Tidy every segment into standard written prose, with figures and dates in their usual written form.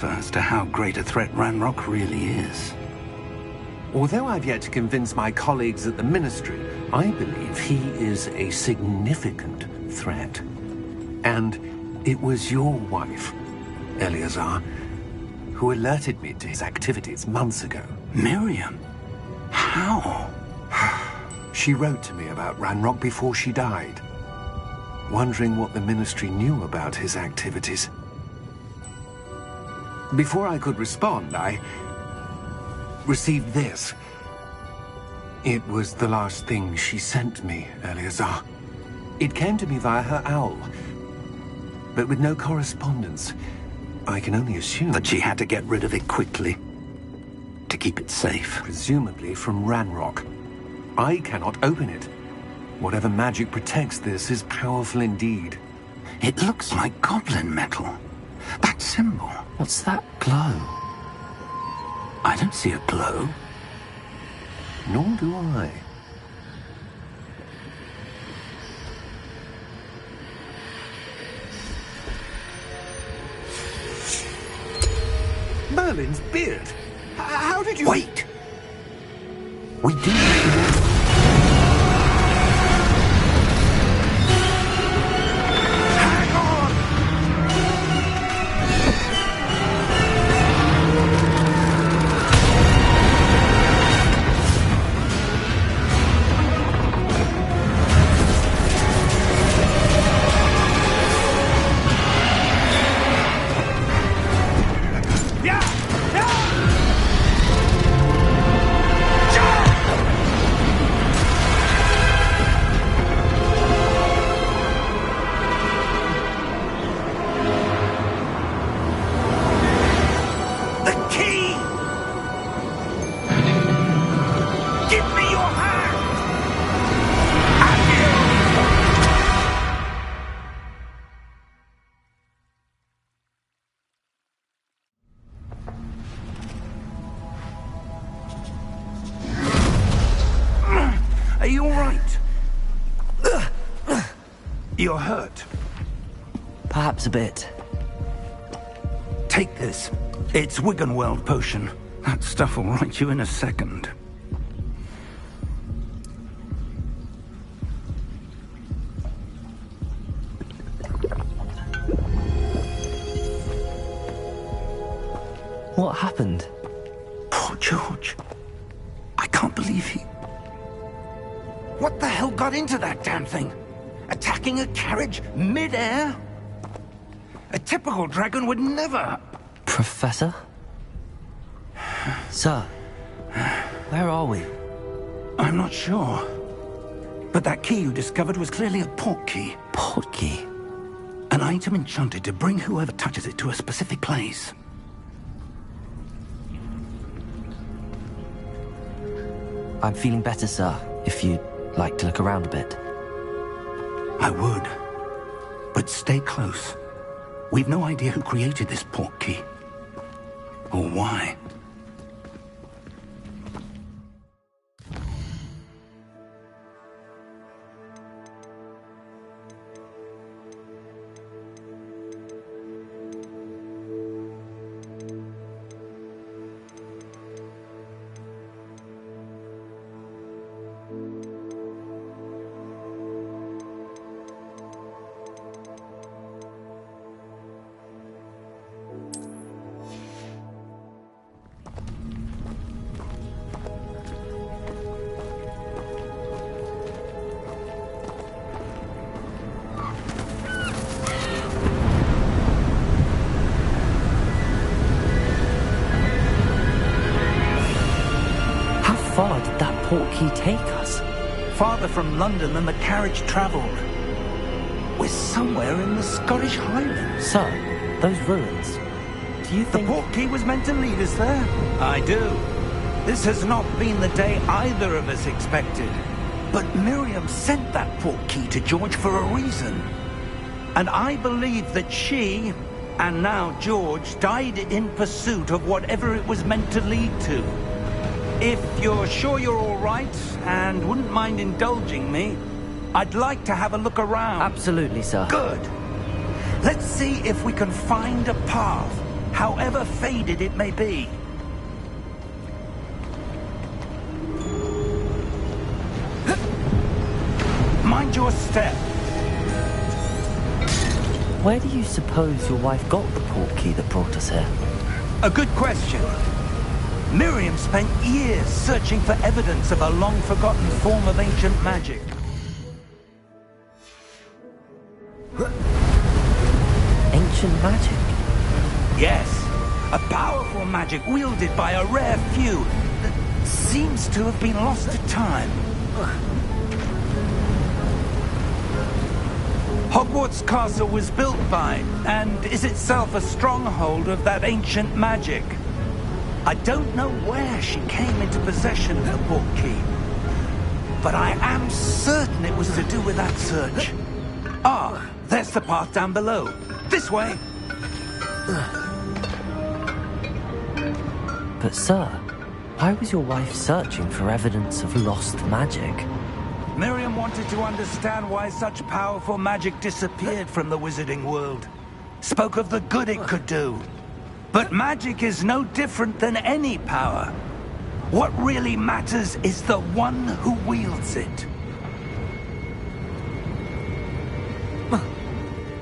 as to how great a threat Ranrock really is. Although I've yet to convince my colleagues at the Ministry, I believe he is a significant threat. And it was your wife, Eleazar, who alerted me to his activities months ago. Miriam? How? She wrote to me about Ranrock before she died, wondering what the Ministry knew about his activities. Before I could respond, I received this. It was the last thing she sent me, Eleazar. It came to me via her owl, but with no correspondence. I can only assume that she had to get rid of it quickly, to keep it safe. Presumably from Ranrock. I cannot open it. Whatever magic protects this is powerful indeed. It looks like goblin metal. That symbol. What's that glow? I don't see a glow. Nor do I. Merlin's beard. How did you... Wait! We do... Are you all right? You're hurt. Perhaps a bit. Take this. It's Wiggenweld potion. That stuff will right you in a second. What happened? Poor George. I can't believe he... What the hell got into that damn thing? Attacking a carriage mid-air? A typical dragon would never... Professor? Sir, where are we? I'm not sure. But that key you discovered was clearly a port key. Port key? An item enchanted to bring whoever touches it to a specific place. I'm feeling better, sir, if you'd like to look around a bit. I would. But stay close. We've no idea who created this port key. Or why. How far did that port key take us? Farther from London than the carriage travelled. We're somewhere in the Scottish Highlands. Sir, those ruins. Do you think... The port key was meant to lead us there? I do. This has not been the day either of us expected. But Miriam sent that port key to George for a reason. And I believe that she, and now George, died in pursuit of whatever it was meant to lead to. If you're sure you're all right, and wouldn't mind indulging me, I'd like to have a look around. Absolutely, sir. Good. Let's see if we can find a path however faded it may be. Mind your step. Where do you suppose your wife got the portkey that brought us here? A good question. Miriam spent years searching for evidence of a long-forgotten form of ancient magic. Ancient magic? Yes, a powerful magic wielded by a rare few that seems to have been lost to time. Hogwarts Castle was built by, and is itself a stronghold of that ancient magic. I don't know where she came into possession of the portkey, but I am certain it was to do with that search. Ah, there's the path down below. This way. But sir, why was your wife searching for evidence of lost magic? Miriam wanted to understand why such powerful magic disappeared from the wizarding world. Spoke of the good it could do. But magic is no different than any power. What really matters is the one who wields it.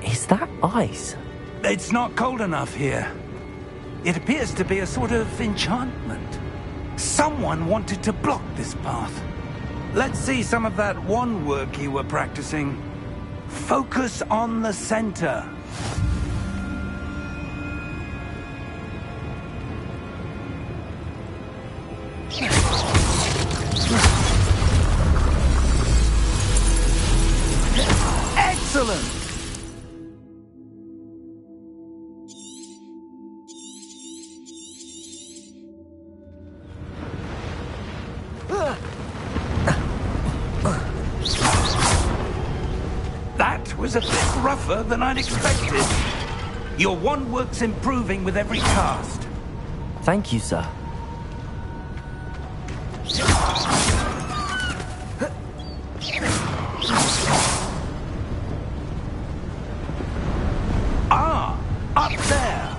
Is that ice? It's not cold enough here. It appears to be a sort of enchantment. Someone wanted to block this path. Let's see some of that wand work you were practicing. Focus on the center. Excellent! That was a bit rougher than I'd expected. Your wand work's improving with every cast. Thank you, sir. Ah, up there.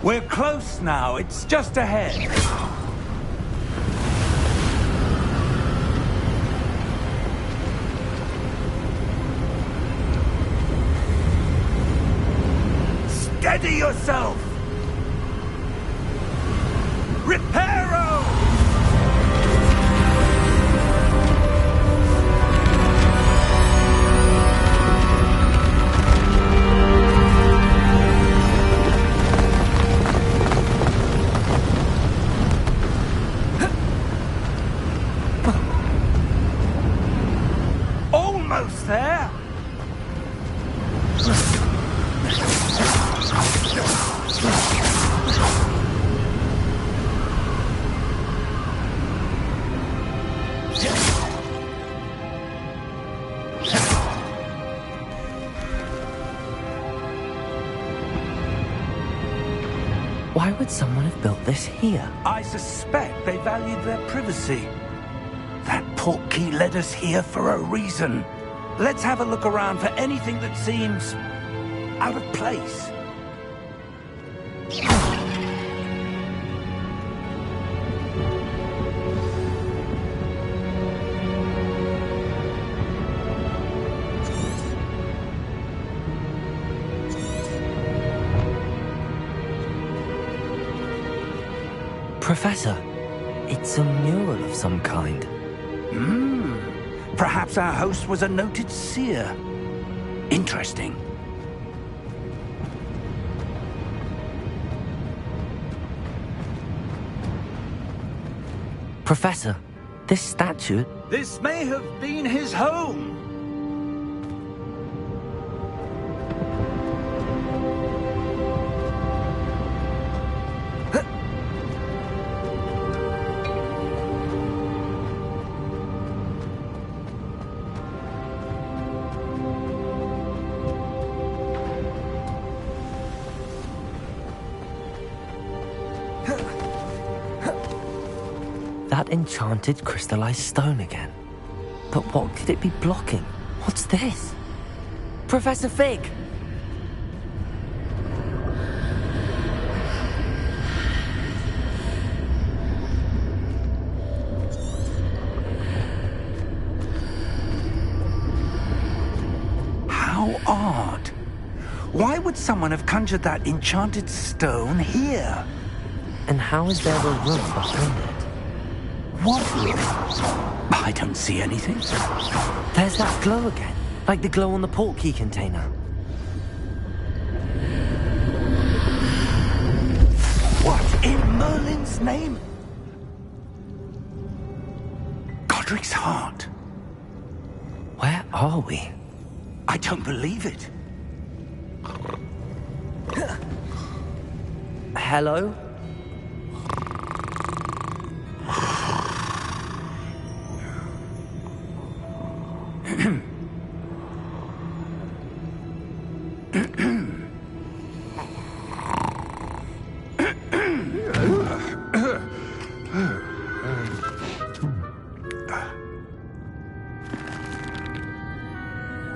We're close now. It's just ahead. Steady yourself! Reparo! Almost there! Why would someone have built this here? I suspect they valued their privacy. That portkey led us here for a reason. Let's have a look around for anything that seems out of place. Professor, it's a mural of some kind. Perhaps our host was a noted seer. Interesting. Professor, this statue... This may have been his home. That enchanted crystallized stone again. But what could it be blocking? What's this? Professor Fig! How odd. Why would someone have conjured that enchanted stone here? And how is there a room behind it? What room? I don't see anything. There's that glow again, like the glow on the portkey container. What in Merlin's name? Godric's heart. Where are we? I don't believe it. Hello?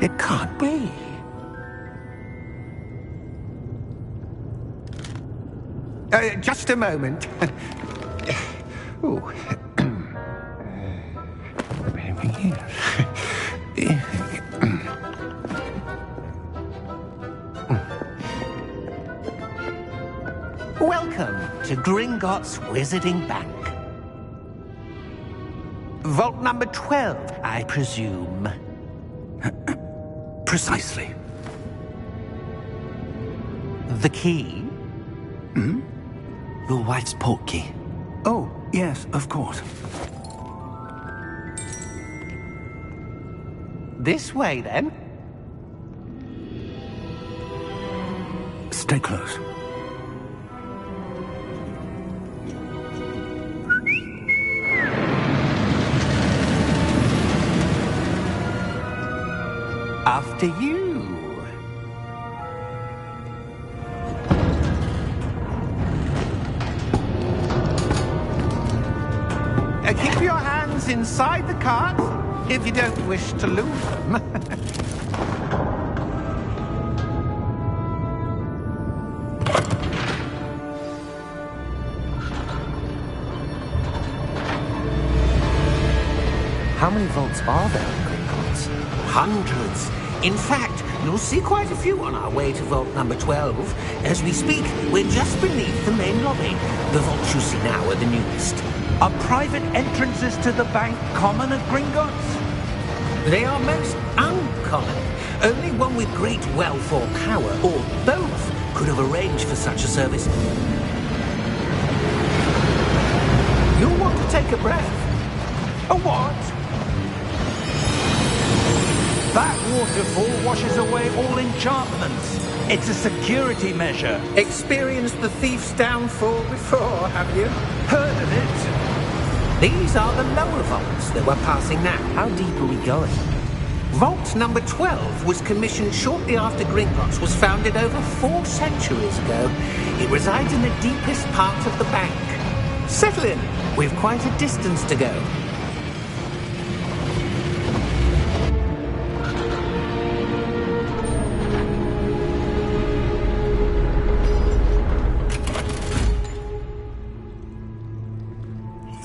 It can't be. Just a moment. Oh. Welcome to Gringotts Wizarding Bank. Vault number 12, I presume. Precisely. The key? Your wife's portkey. Oh, yes, of course. This way, then. Stay close. After you. Keep your hands inside the cart if you don't wish to lose them. How many vaults are there in Gringotts? Hundreds. In fact, you'll see quite a few on our way to vault number 12. As we speak, we're just beneath the main lobby. The vaults you see now are the newest. Are private entrances to the bank common at Gringotts? They are most uncommon. Only one with great wealth or power, or both, could have arranged for such a service. You'll want to take a breath. A what? That waterfall washes away all enchantments. It's a security measure. Experienced the thief's downfall before, have you? Heard of it? These are the lower vaults that we're passing now. How deep are we going? Vault number 12 was commissioned shortly after Gringotts was founded over 4 centuries ago. It resides in the deepest part of the bank. Settle in. We've quite a distance to go.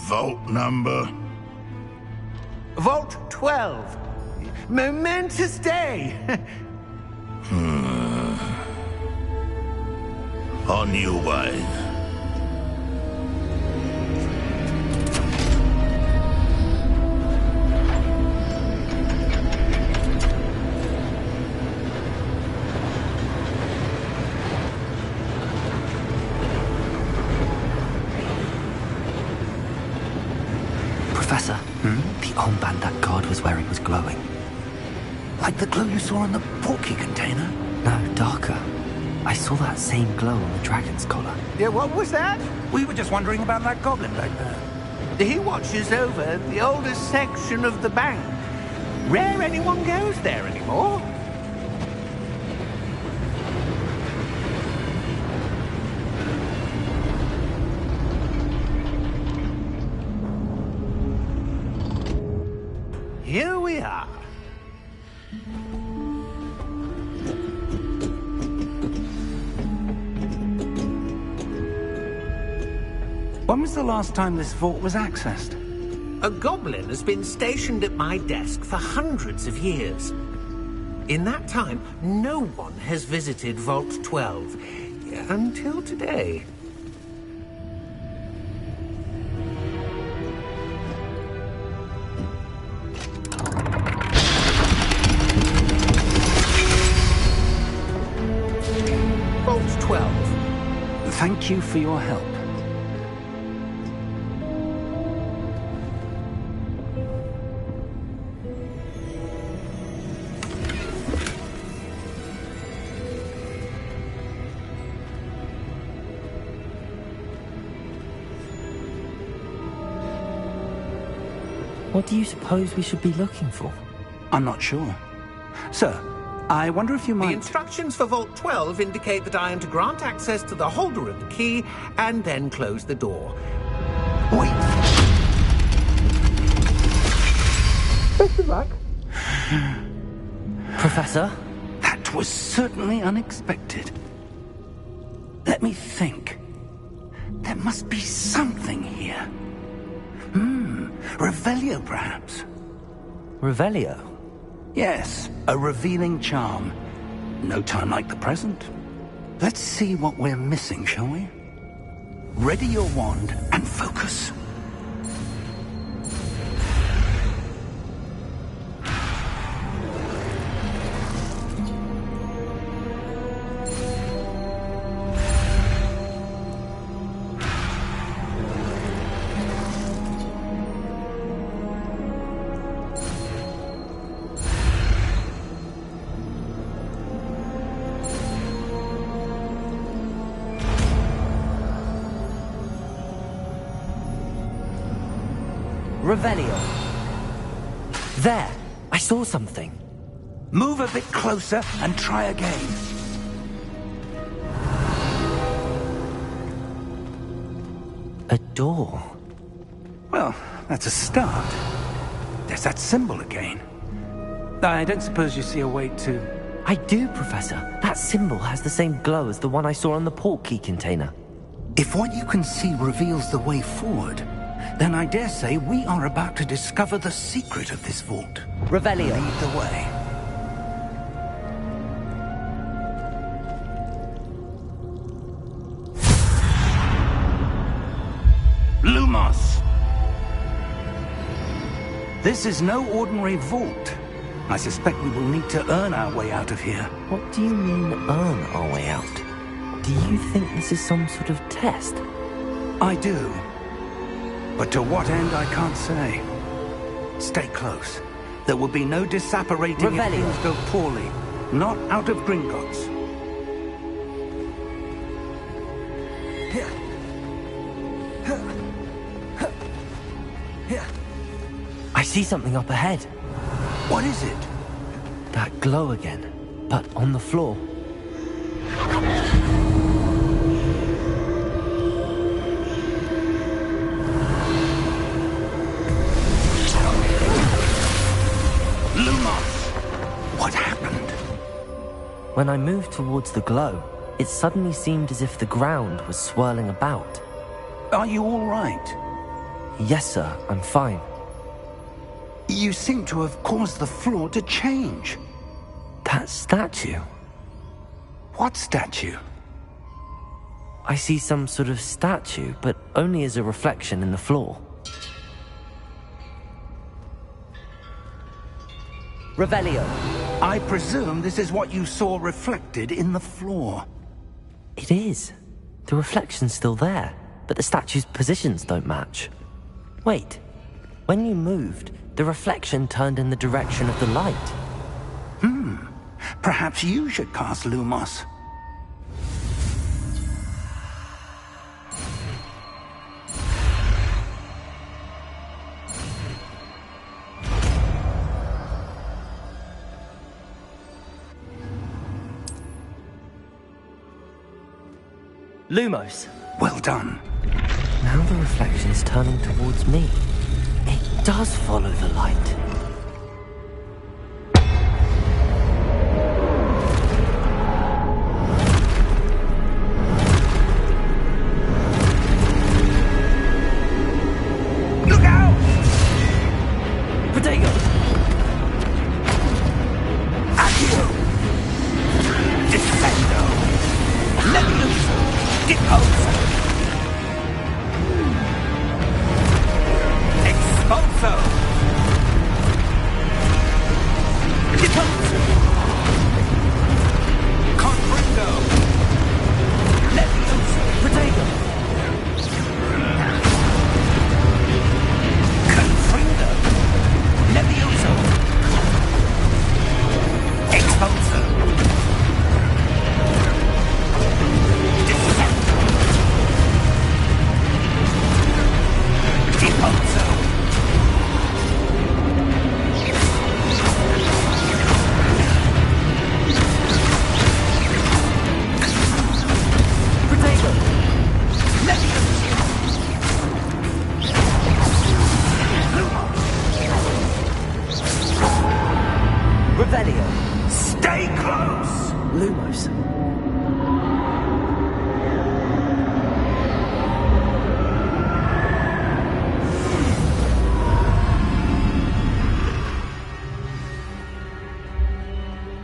Vault number? Vault 12. Momentous day. On your way. Professor, the armband that guard was wearing was glowing. Like the glow you saw in the portkey container? No, darker. I saw that same glow on the dragon's collar. Yeah, what was that? We were just wondering about that goblin back there. He watches over the oldest section of the bank. Rare anyone goes there anymore. here we are. When was the last time this vault was accessed? A goblin has been stationed at my desk for hundreds of years. In that time, no one has visited Vault 12 until today. Vault 12. Thank you for your help. What do you suppose we should be looking for? I'm not sure. Sir, I wonder if you The might... instructions for Vault 12 indicate that I am to grant access to the holder of the key and then close the door. Wait! Best of luck. Professor? That was certainly unexpected. Let me think. There must be something here. Revelio, perhaps? Revelio? Yes, a revealing charm. No time like the present. Let's see what we're missing, shall we? Ready your wand and focus. Revelio. There! I saw something. Move a bit closer and try again. A door. Well, that's a start. There's that symbol again. I don't suppose you see a way to... I do, Professor. That symbol has the same glow as the one I saw on the port key container. If what you can see reveals the way forward, then I dare say we are about to discover the secret of this vault. Revelio. Lead the way. Lumos! This is no ordinary vault. I suspect we will need to earn our way out of here. What do you mean, earn our way out? Do you think this is some sort of test? I do. But to what end, I can't say. Stay close. There will be no disapparating if Revelio. things go poorly. Not out of Gringotts. I see something up ahead. What is it? That glow again, but on the floor. Lumos! What happened? When I moved towards the glow, it suddenly seemed as if the ground was swirling about. Are you all right? Yes, sir, I'm fine. You seem to have caused the floor to change. That statue? What statue? I see some sort of statue, but only as a reflection in the floor. Revelio. I presume this is what you saw reflected in the floor. It is. The reflection's still there, but the statue's positions don't match. Wait. When you moved, the reflection turned in the direction of the light. Perhaps you should cast Lumos. Lumos. Well done. Now the reflection's turning towards me. It does follow the light.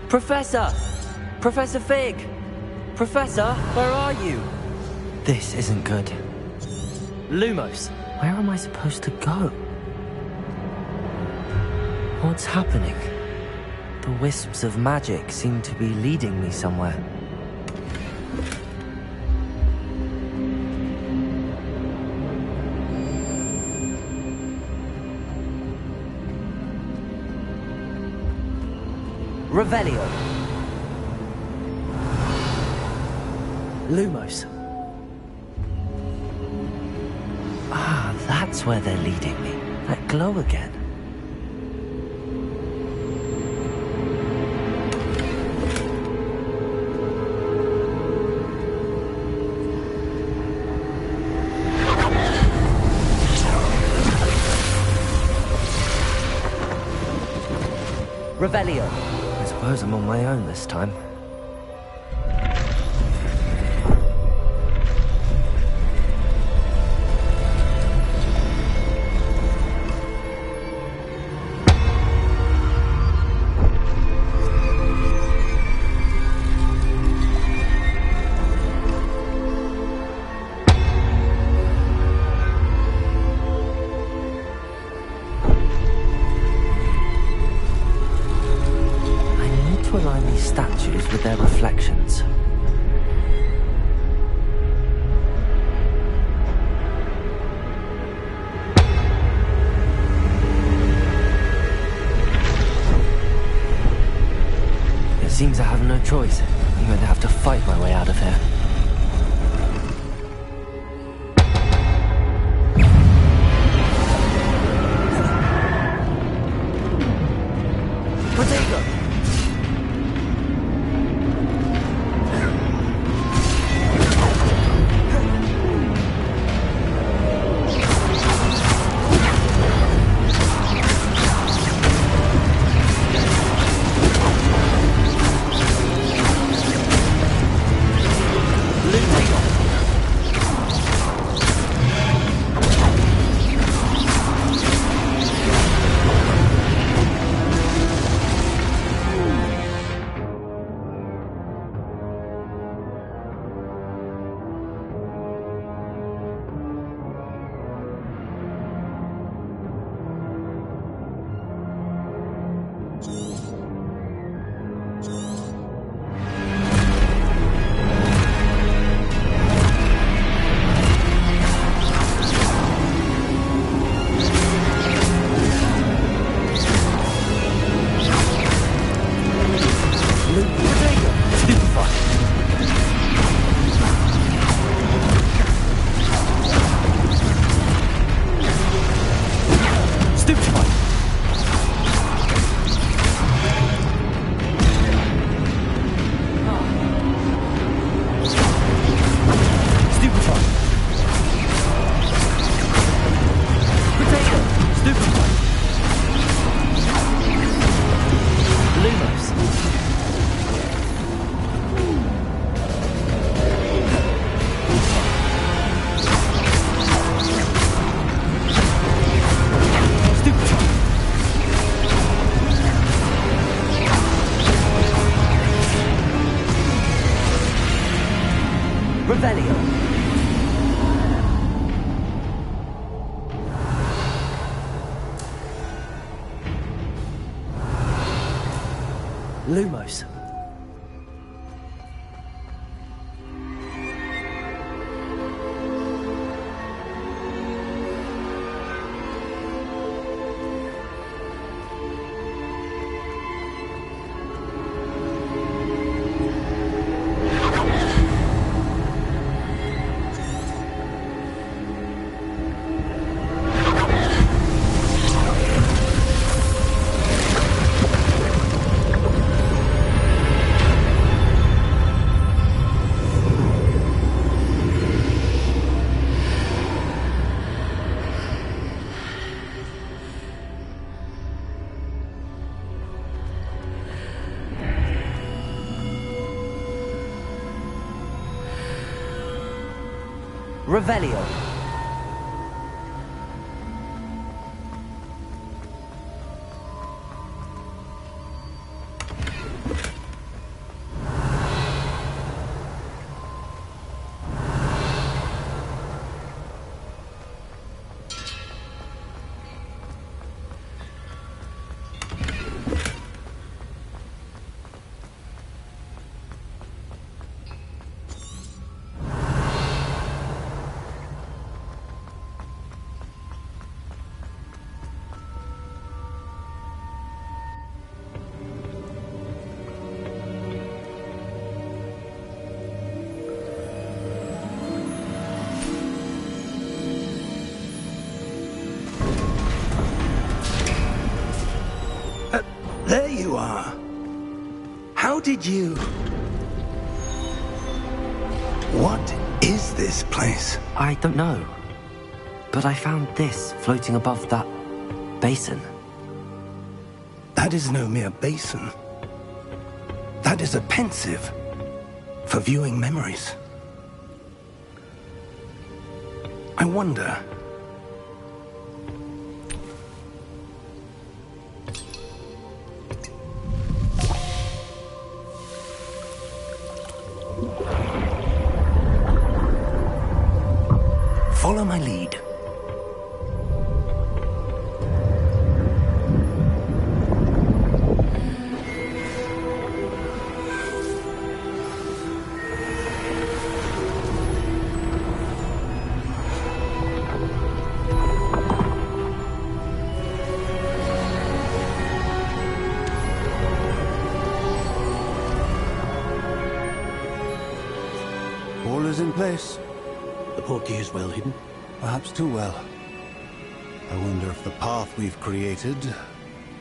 Professor! Professor Fig! Professor, where are you? This isn't good. Lumos, where am I supposed to go? What's happening? The wisps of magic seem to be leading me somewhere. Revelio. Lumos. Ah, that's where they're leading me. That glow again. Revelio. I suppose I'm on my own this time. Statues with their reflections. It seems I have no choice. I'm going to have to fight my way out of here. Lumos. Revelio. did you... What is this place? I don't know. But I found this floating above that basin. That is no mere basin. That is a pensive for viewing memories. I wonder... Follow my lead. All is in place. The portkey is well hidden? Perhaps too well. I wonder if the path we've created...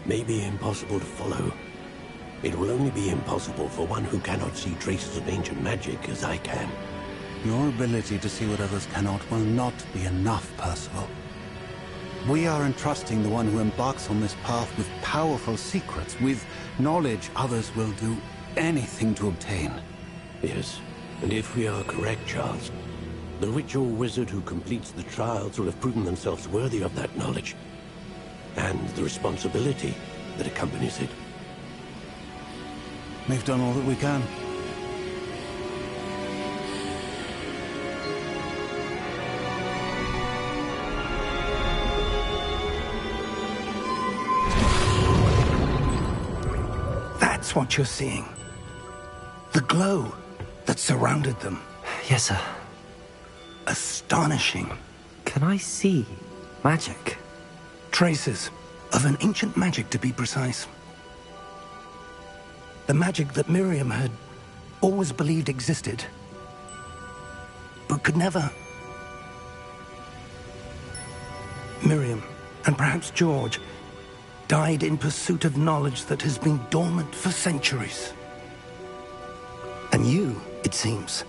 May be impossible to follow. It will only be impossible for one who cannot see traces of ancient magic as I can. Your ability to see what others cannot will not be enough, Percival. We are entrusting the one who embarks on this path with powerful secrets, with knowledge others will do anything to obtain. Yes, and if we are correct, Charles, the witch or wizard who completes the trials will have proven themselves worthy of that knowledge, and the responsibility that accompanies it. We've done all that we can. That's what you're seeing. The glow that surrounded them. Yes, sir. Astonishing. Can I see magic? Traces of an ancient magic, to be precise. The magic that Miriam had always believed existed, but could never. Miriam, and perhaps George, died in pursuit of knowledge that has been dormant for centuries. And you, it seems,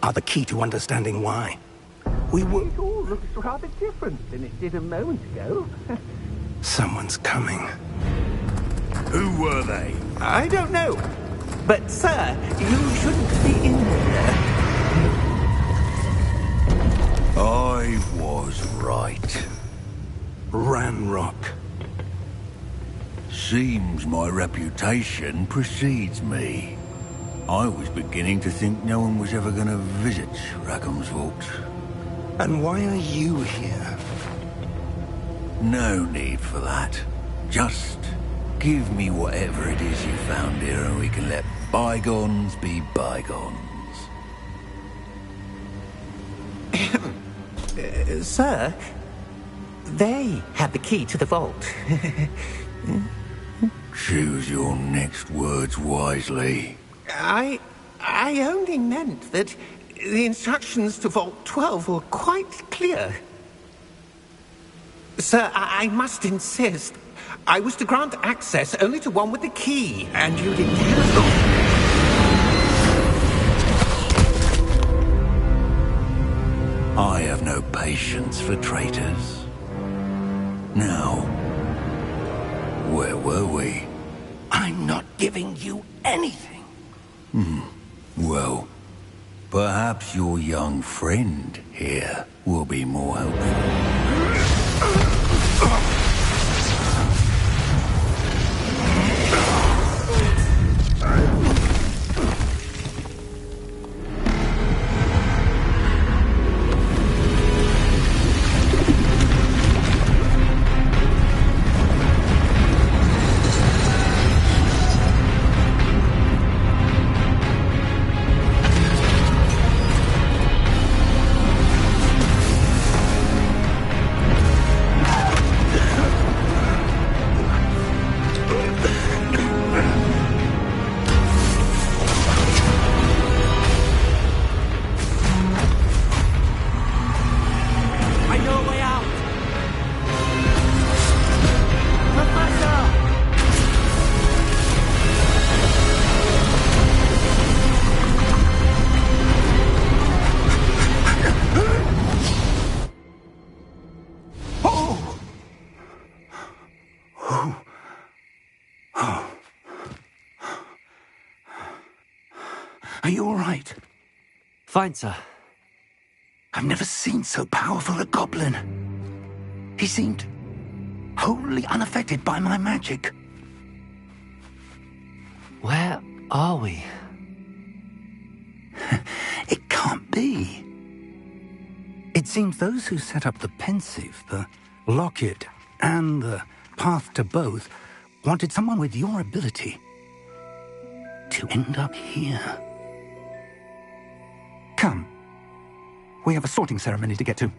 are the key to understanding why. We were... It all looks rather different than it did a moment ago. Someone's coming. Who were they? I don't know. But, sir, you shouldn't be in there. I was right. Ranrock. Seems my reputation precedes me. I was beginning to think no one was ever going to visit Rackham's vault. And why are you here? No need for that. Just give me whatever it is you found here and we can let bygones be bygones. Sir, they had the key to the vault. Choose your next words wisely. I only meant that the instructions to Vault 12 were quite clear. Sir, I must insist. I was to grant access only to one with the key, and you didn't have... I have no patience for traitors. Now, where were we? I'm not giving you anything. Well, perhaps your young friend here will be more helpful. Are you all right? Fine, sir. I've never seen so powerful a goblin. He seemed wholly unaffected by my magic. Where are we? It can't be. It seems those who set up the pensive, the locket, and the path to both wanted someone with your ability to end up here. Come. We have a sorting ceremony to get to.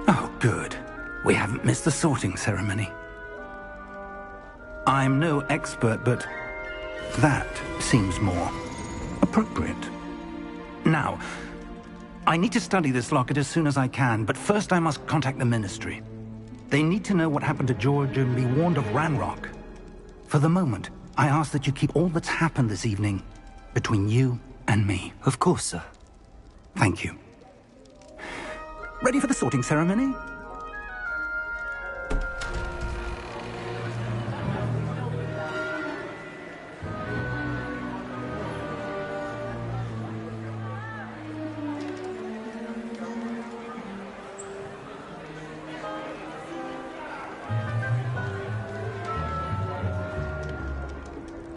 Oh, good. We haven't missed the sorting ceremony. I'm no expert, but that seems more appropriate. Now, I need to study this locket as soon as I can, but first I must contact the Ministry. They need to know what happened to George and be warned of Ranrock. For the moment, I ask that you keep all that's happened this evening between you and me. Of course, sir. Thank you. Ready for the sorting ceremony?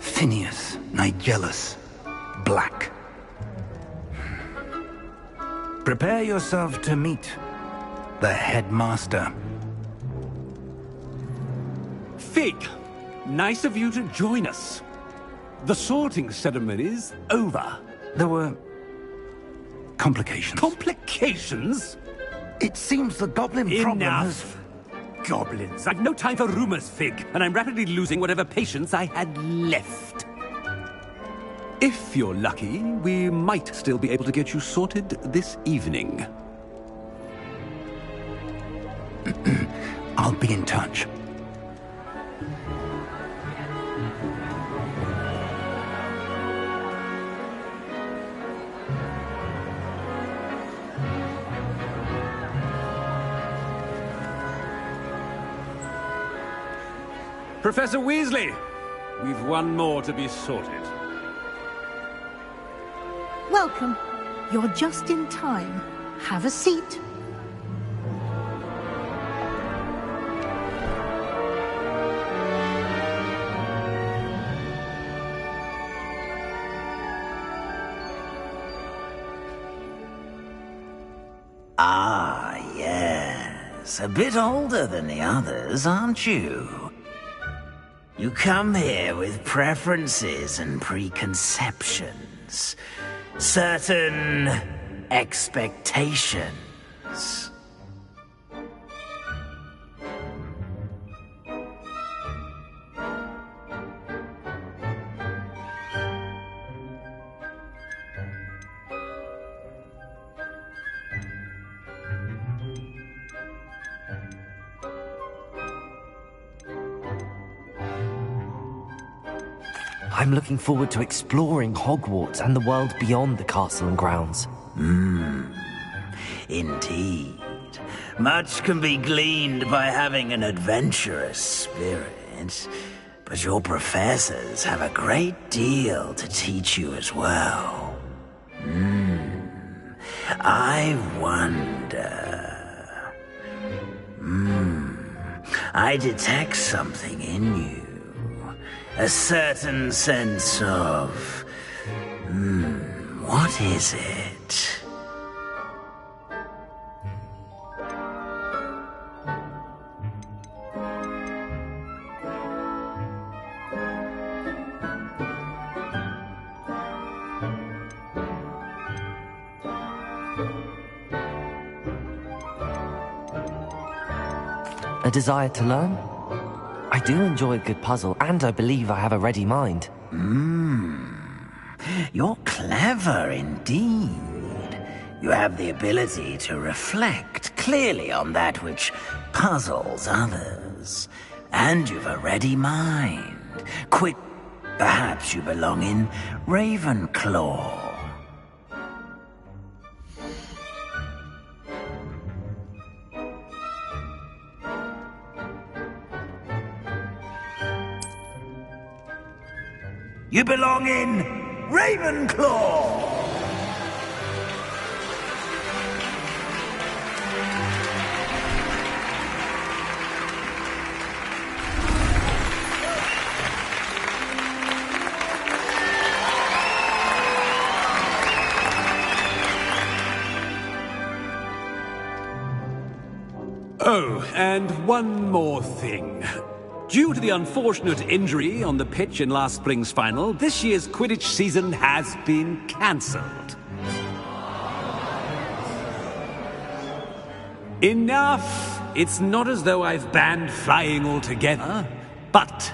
Phineas, Nigellus, Black. Prepare yourself to meet the headmaster. Fig, nice of you to join us. The sorting ceremony's over. There were complications. Complications? It seems the goblin problem has... Enough! Goblins. I've no time for rumors, Fig, and I'm rapidly losing whatever patience I had left. If you're lucky, we might still be able to get you sorted this evening. I'll be in touch. Professor Weasley, we've one more to be sorted. Welcome. You're just in time. Have a seat. Ah, yes. A bit older than the others, aren't you? You come here with preferences and preconceptions. Certain expectations. I'm looking forward to exploring Hogwarts and the world beyond the castle and grounds. Indeed. Much can be gleaned by having an adventurous spirit, but your professors have a great deal to teach you as well. I wonder... I detect something in you. A certain sense of... what is it? A desire to learn? I do enjoy a good puzzle, and I believe I have a ready mind. You're clever indeed. You have the ability to reflect clearly on that which puzzles others. And you've a ready mind. Quick, perhaps you belong in Ravenclaw. You belong in Ravenclaw! Oh, and one more thing. Due to the unfortunate injury on the pitch in last spring's final, this year's Quidditch season has been cancelled. Enough! It's not as though I've banned flying altogether, but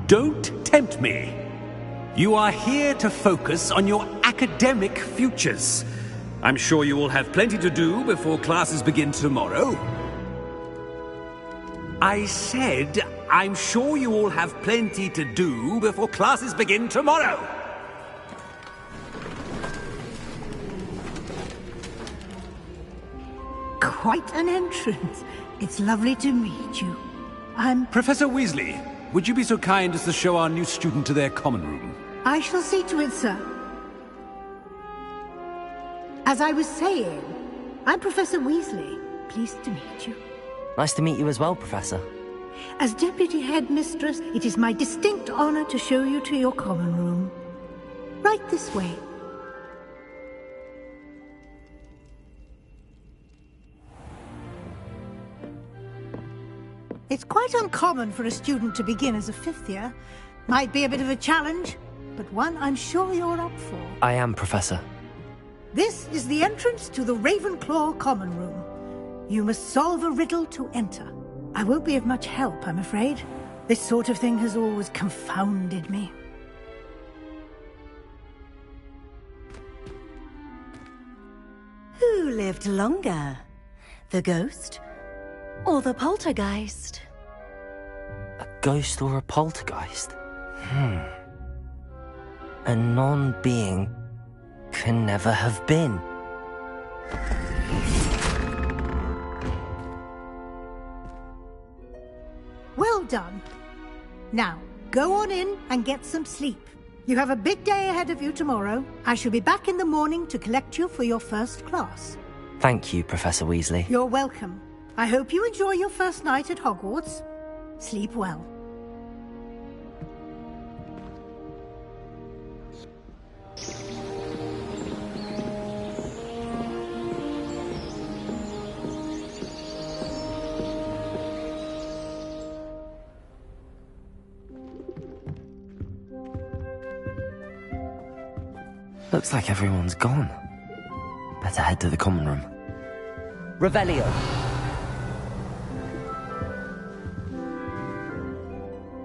don't tempt me. You are here to focus on your academic futures. I'm sure you will have plenty to do before classes begin tomorrow. I said, I'm sure you all have plenty to do before classes begin tomorrow. Quite an entrance. It's lovely to meet you. I'm... Professor Weasley, would you be so kind as to show our new student to their common room? I shall see to it, sir. As I was saying, I'm Professor Weasley. Pleased to meet you. Nice to meet you as well, Professor. As Deputy Headmistress, it is my distinct honor to show you to your common room. Right this way. It's quite uncommon for a student to begin as a fifth year. Might be a bit of a challenge, but one I'm sure you're up for. I am, Professor. This is the entrance to the Ravenclaw common room. You must solve a riddle to enter. I won't be of much help, I'm afraid. This sort of thing has always confounded me. Who lived longer? The ghost or the poltergeist? A ghost or a poltergeist? A non-being can never have been. Well done. Now, go on in and get some sleep. You have a big day ahead of you tomorrow. I shall be back in the morning to collect you for your first class. Thank you, Professor Weasley. You're welcome. I hope you enjoy your first night at Hogwarts. Sleep well. Looks like everyone's gone. Better head to the common room. Revelio.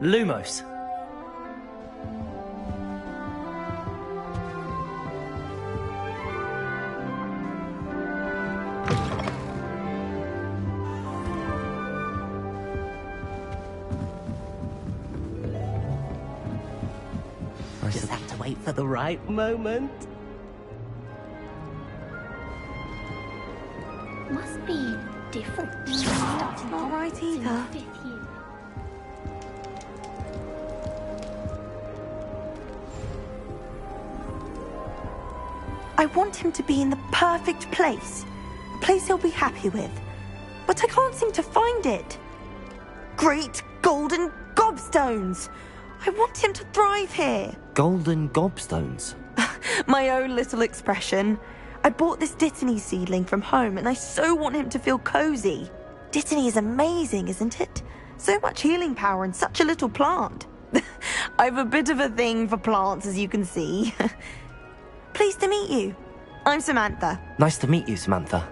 Lumos. at the right moment. Must be different. Not right either. I want him to be in the perfect place. A place he'll be happy with. But I can't seem to find it. Great golden gobstones! I want him to thrive here. Golden gobstones? My own little expression. I bought this Dittany seedling from home and I so want him to feel cozy. Dittany is amazing, isn't it? So much healing power in such a little plant. I've a bit of a thing for plants, as you can see. Pleased to meet you. I'm Samantha. Nice to meet you, Samantha.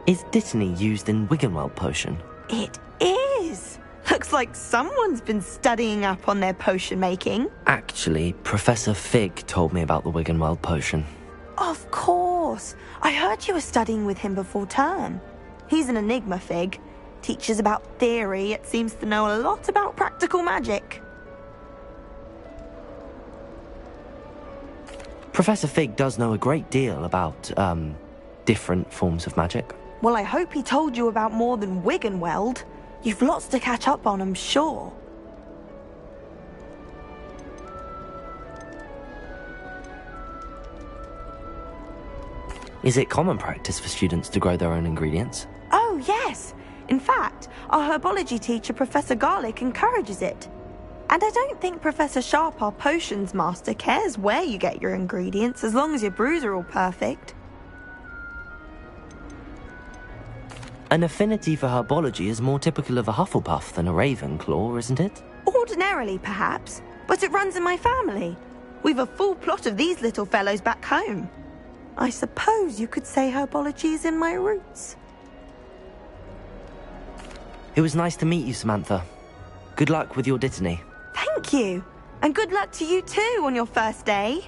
Is Dittany used in Wiggenweld potion? It is. Looks like someone's been studying up on their potion making. Actually, Professor Fig told me about the Wiggenweld potion. Of course. I heard you were studying with him before term. He's an enigma, Fig. Teaches about theory, yet seems to know a lot about practical magic. Professor Fig does know a great deal about, different forms of magic. Well, I hope he told you about more than Wiggenweld. You've lots to catch up on, I'm sure. Is it common practice for students to grow their own ingredients? Oh, yes. In fact, our herbology teacher, Professor Garlick, encourages it. And I don't think Professor Sharp, our potions master, cares where you get your ingredients, as long as your brews are all perfect. An affinity for herbology is more typical of a Hufflepuff than a Ravenclaw, isn't it? Ordinarily, perhaps, but it runs in my family. We've a full plot of these little fellows back home. I suppose you could say herbology is in my roots. It was nice to meet you, Samantha. Good luck with your Dittany. Thank you. And good luck to you too on your first day.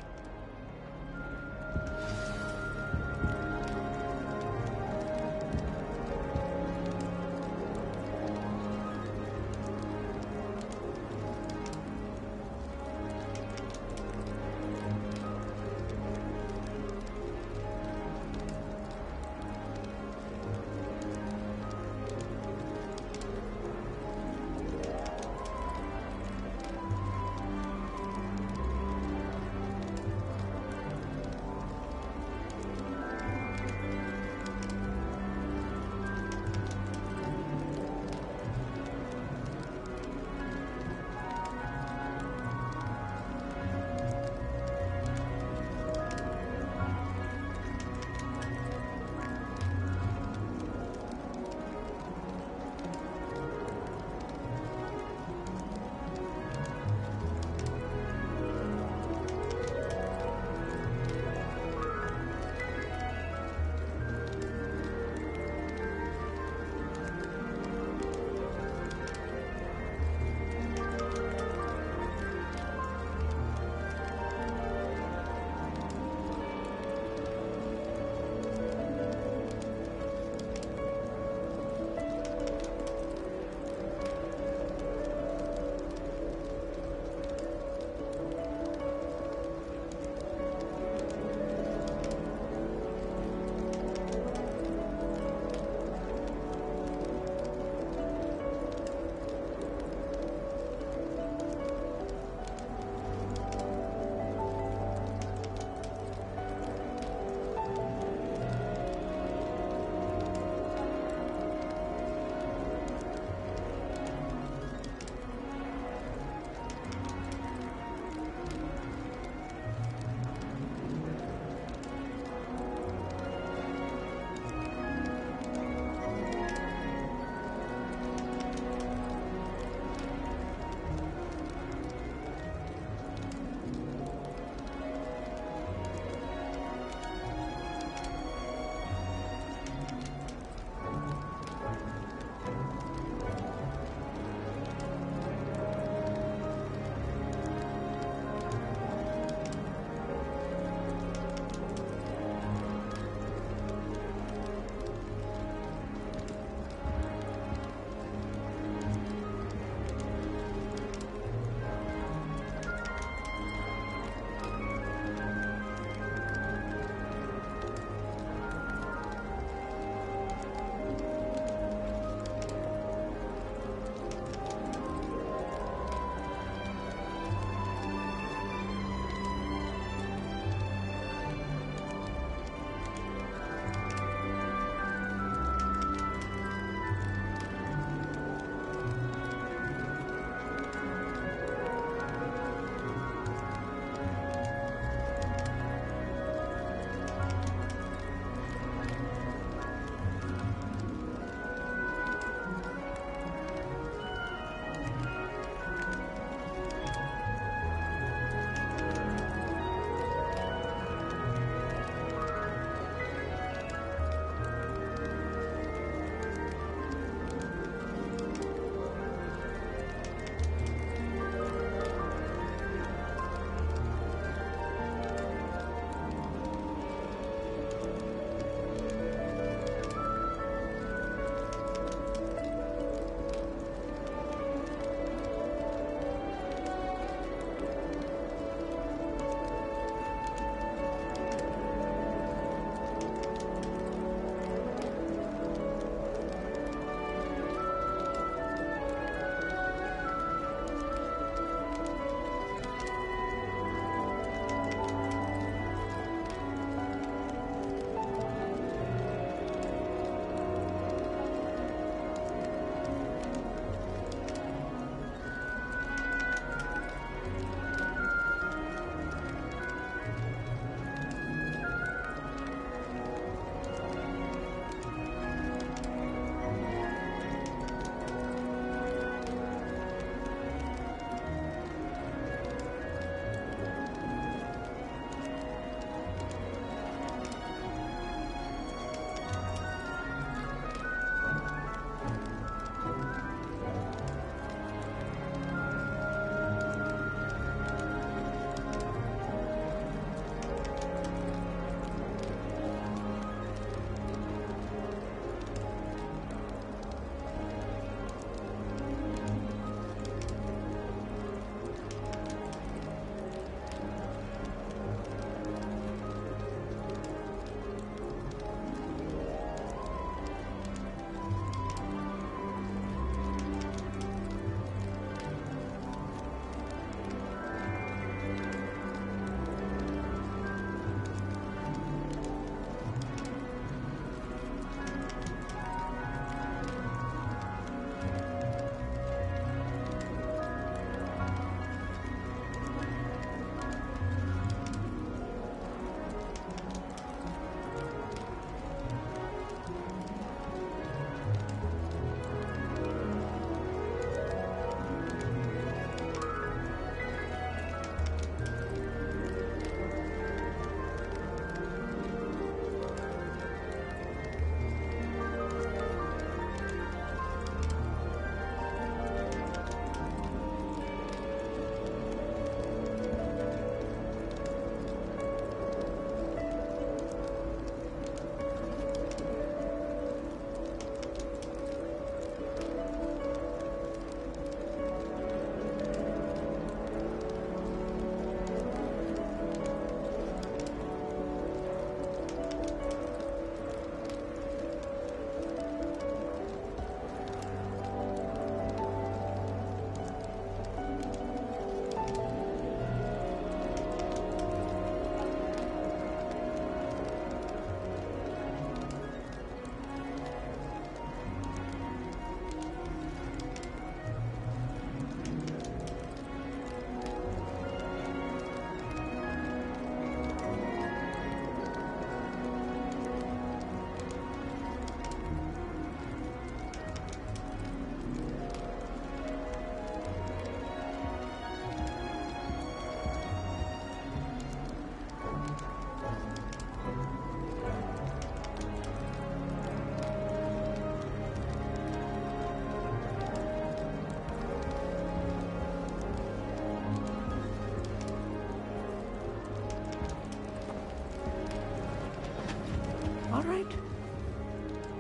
all right?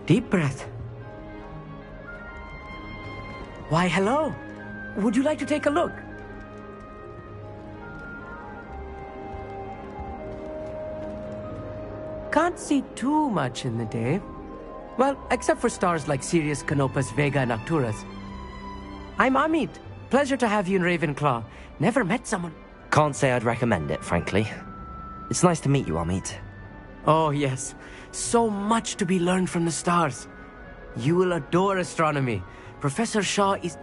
Deep breath. Why, hello. Would you like to take a look? Can't see too much in the day. Well, except for stars like Sirius, Canopus, Vega, and Arcturus. I'm Amit. Pleasure to have you in Ravenclaw. Never met someone... Can't say I'd recommend it, frankly. It's nice to meet you, Amit. Oh, yes. So much to be learned from the stars. You will adore astronomy. Professor Shaw is...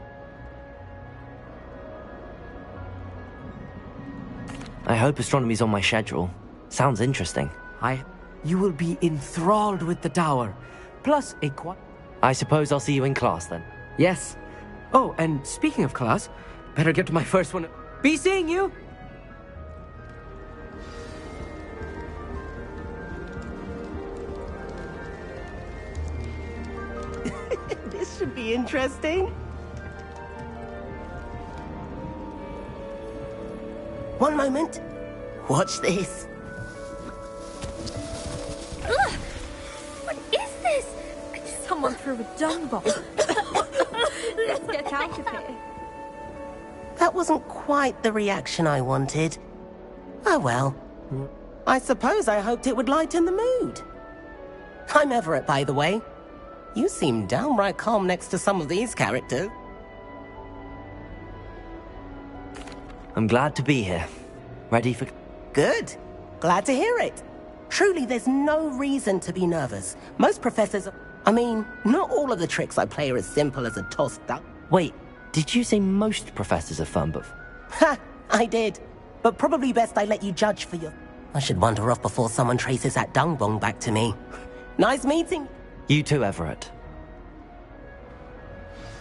I hope astronomy's on my schedule. Sounds interesting. You will be enthralled with the tower. Plus a I suppose I'll see you in class then. Yes. Oh, and speaking of class, better get to my first one. Be seeing you! This should be interesting. One moment. Watch this. Ugh! What is this? Someone threw a dung bomb. Let's get out of here. That wasn't quite the reaction I wanted. Oh well. I suppose I hoped it would lighten the mood. I'm Everett, by the way. You seem downright calm next to some of these characters. I'm glad to be here. Ready for... Good. Glad to hear it. Truly, there's no reason to be nervous. Most professors... I mean, not all of the tricks I play are as simple as a tossed duck. Wait, did you say most professors are fun, but... Ha! I did. But probably best I let you judge for your... I should wander off before someone traces that dung bong back to me. Nice meeting. You too, Everett.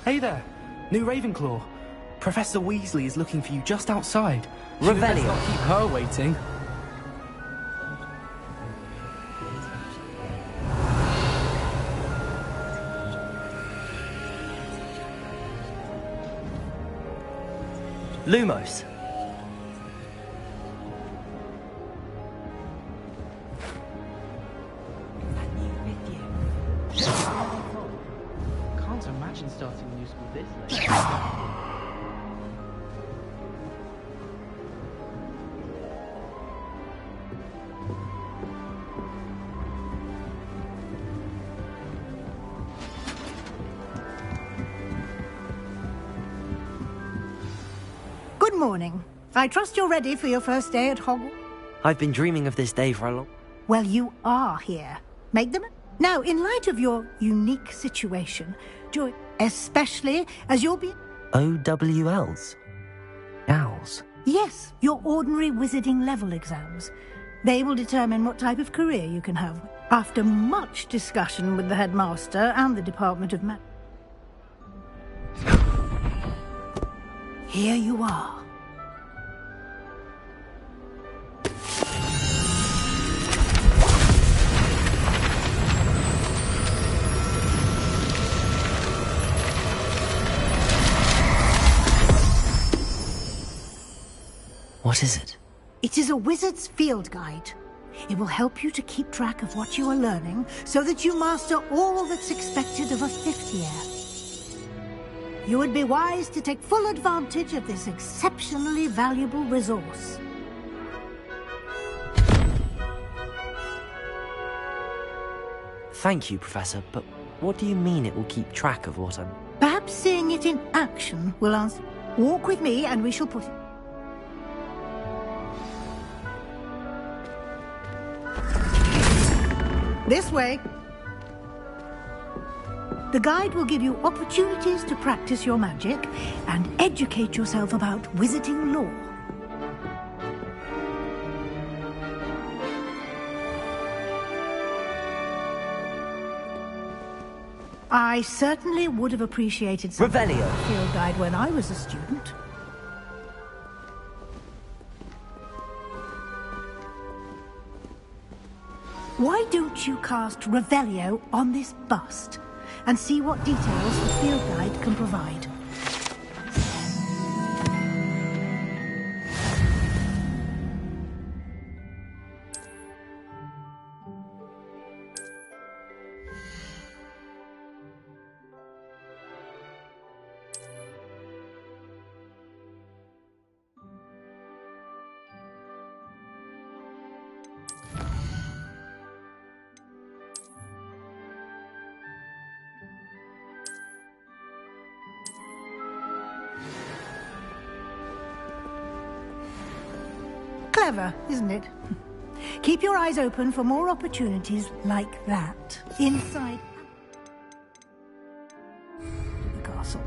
Hey there, new Ravenclaw. Professor Weasley is looking for you just outside. Revelio. Let's not keep her waiting. Lumos. Can't imagine starting a new school this late. Good morning. I trust you're ready for your first day at Hogwarts. I've been dreaming of this day for a long... Well, you are here. Make them... Now, in light of your unique situation, join... Especially as you'll be... OWLs? Owls? Yes, your ordinary wizarding level exams. They will determine what type of career you can have. After much discussion with the headmaster and the Department of Magic. Here you are. What is it? It is a wizard's field guide. It will help you to keep track of what you are learning so that you master all that's expected of a fifth year. You would be wise to take full advantage of this exceptionally valuable resource. Thank you, Professor, but what do you mean it will keep track of what I'm... Perhaps seeing it in action will answer. Walk with me and we shall put it... This way. The guide will give you opportunities to practice your magic and educate yourself about wizarding lore. I certainly would have appreciated some Revelio. Field guide when I was a student. Why don't you cast Revelio on this bust and see what details the field guide can provide? clever, isn't it? Keep your eyes open for more opportunities like that. Inside the castle.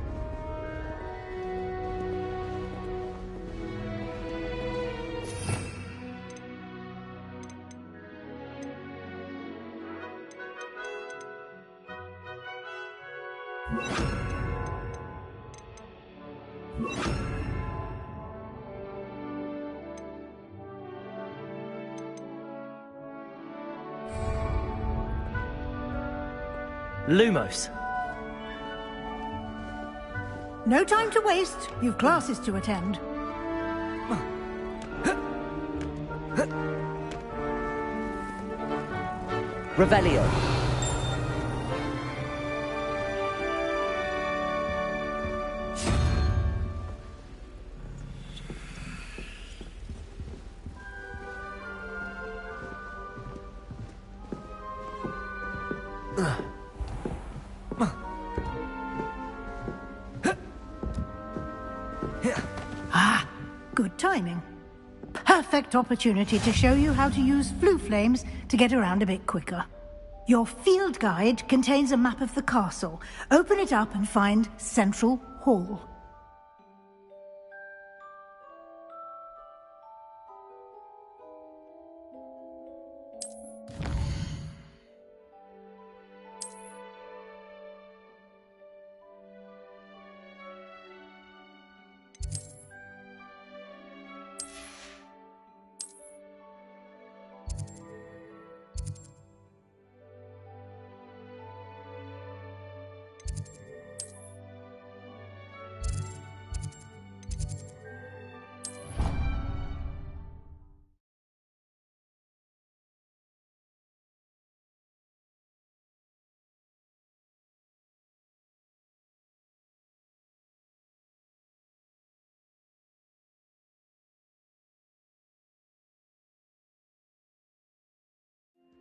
Lumos. No time to waste. You've classes to attend. Revelio. Ah, good timing. Perfect opportunity to show you how to use flue flames to get around a bit quicker. Your field guide contains a map of the castle. Open it up and find Central Hall.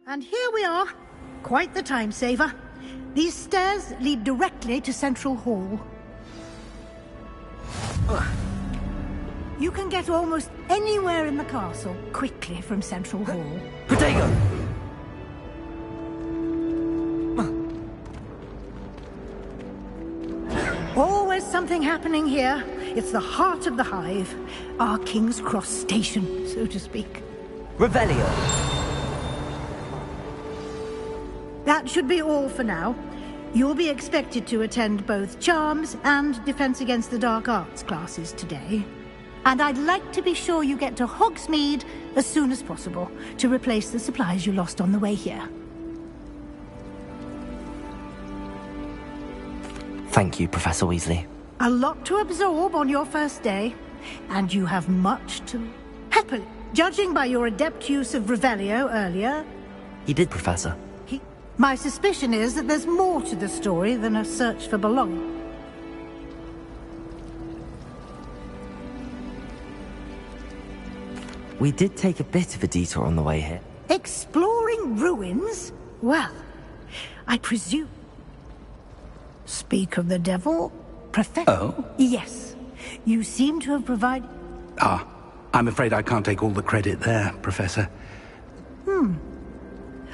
And here we are. Quite the time saver. These stairs lead directly to Central Hall. You can get almost anywhere in the castle quickly from Central Hall. Protego! Always something happening here. It's the heart of the hive. Our King's Cross station, so to speak. Revelio. That should be all for now. You'll be expected to attend both Charms and Defense Against the Dark Arts classes today. And I'd like to be sure you get to Hogsmeade as soon as possible to replace the supplies you lost on the way here. Thank you, Professor Weasley. A lot to absorb on your first day, and you have much to... Happily, judging by your adept use of Revelio earlier... He did, Professor. My suspicion is that there's more to the story than a search for belonging. We did take a bit of a detour on the way here. Exploring ruins? Well, I presume... Speak of the devil, Professor... Oh? Yes. You seem to have provided... Ah, I'm afraid I can't take all the credit there, Professor.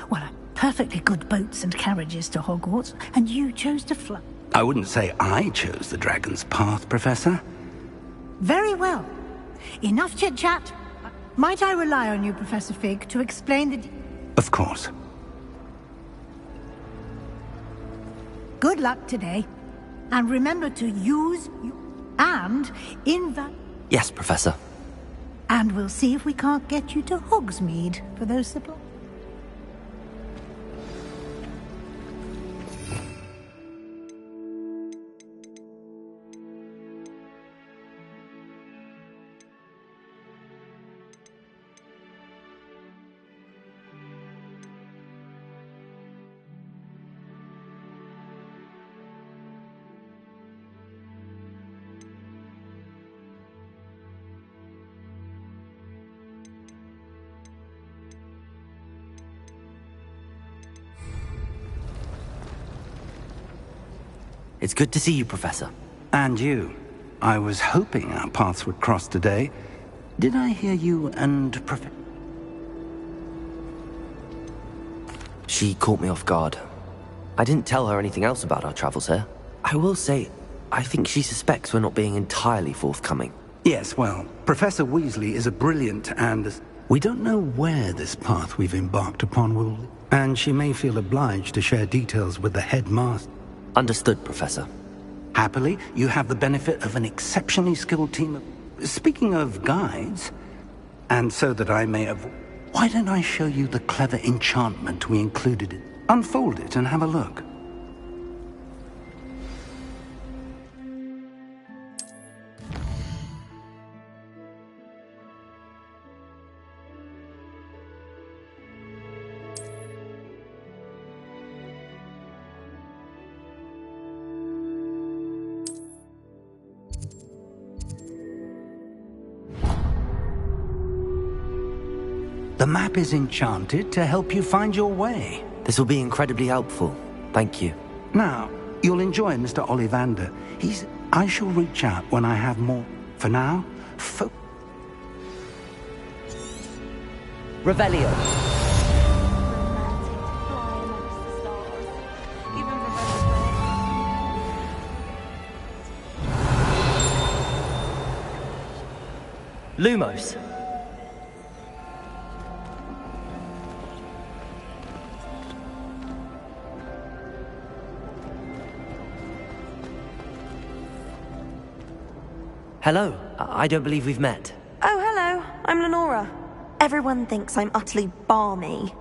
Well, perfectly good boats and carriages to Hogwarts, and you chose to fly. I wouldn't say I chose the Dragon's Path, Professor. Very well. Enough chit-chat. Might I rely on you, Professor Fig, to explain the... Of course. Good luck today. And remember to use and Yes, Professor. And we'll see if we can't get you to Hogsmeade for those supplies. It's good to see you, Professor. And you. I was hoping our paths would cross today. Did I hear you and She caught me off guard. I didn't tell her anything else about our travels here. I will say, I think she suspects we're not being entirely forthcoming. Yes, well, Professor Weasley is a brilliant and... We don't know where this path we've embarked upon will... And she may feel obliged to share details with the headmaster. Understood, Professor. Happily, you have the benefit of an exceptionally skilled team of... Speaking of guides, and so that I may have... Why don't I show you the clever enchantment we included in... Unfold it and have a look. The map is enchanted to help you find your way. This will be incredibly helpful. Thank you. Now, you'll enjoy Mr. Ollivander. I shall reach out when I have more. For now, Revelio. Lumos. Hello. I don't believe we've met. Oh, hello. I'm Lenora. Everyone thinks I'm utterly balmy.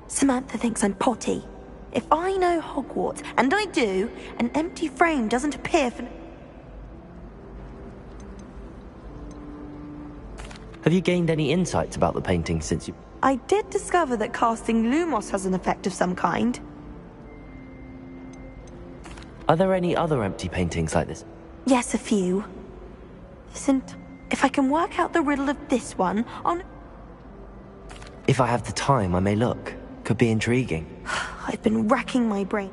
Samantha thinks I'm potty. If I know Hogwarts, and I do, an empty frame doesn't appear for... Have you gained any insights about the painting since you... I did discover that casting Lumos has an effect of some kind. Are there any other empty paintings like this? Yes, a few. Listen, if I can work out the riddle of this one, on... If I have the time, I may look. Could be intriguing. I've been racking my brain.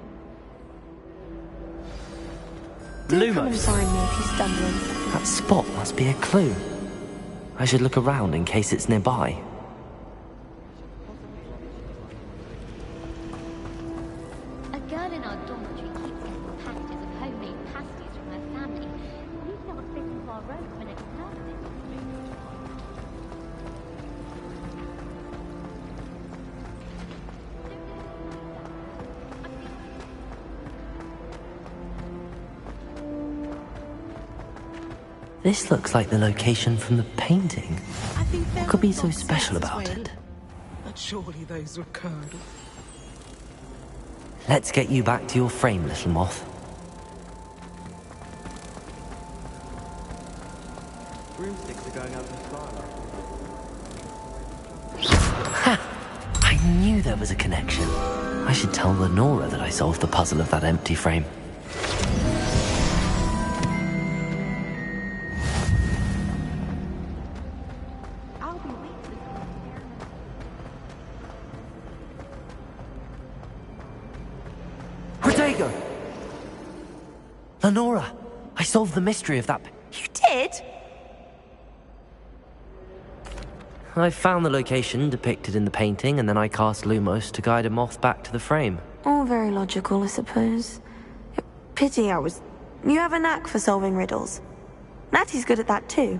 Do come and find me if you stumble on something. That spot must be a clue. I should look around in case it's nearby. A girl in our dormitory keeps getting packages of homemade pasties from her family. We cannot fit into our road when it's perfect. This looks like the location from the painting. What could be so special about it? But surely those were curdled. Let's get you back to your frame, little moth. Broomsticks are going out in fire. Ha! I knew there was a connection. I should tell Lenora that I solved the puzzle of that empty frame. Lenora, I solved the mystery of that... You did? I found the location depicted in the painting, and then I cast Lumos to guide a moth back to the frame. All very logical, I suppose. Pity I was... You have a knack for solving riddles. Natty's good at that too.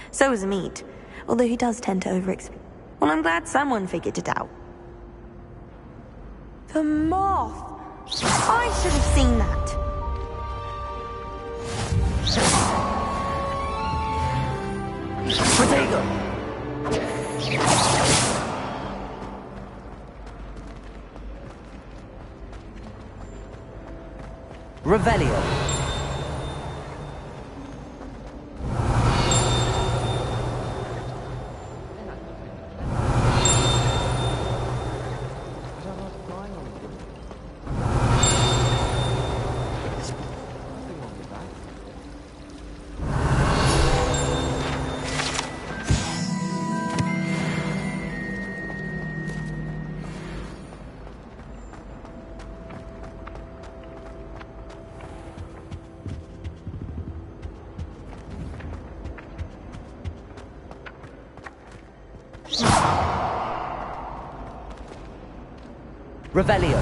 So is Amit, although he does tend to over-explain. Well, I'm glad someone figured it out. The moth! I should have seen that. Protego! Revelio! Revelio.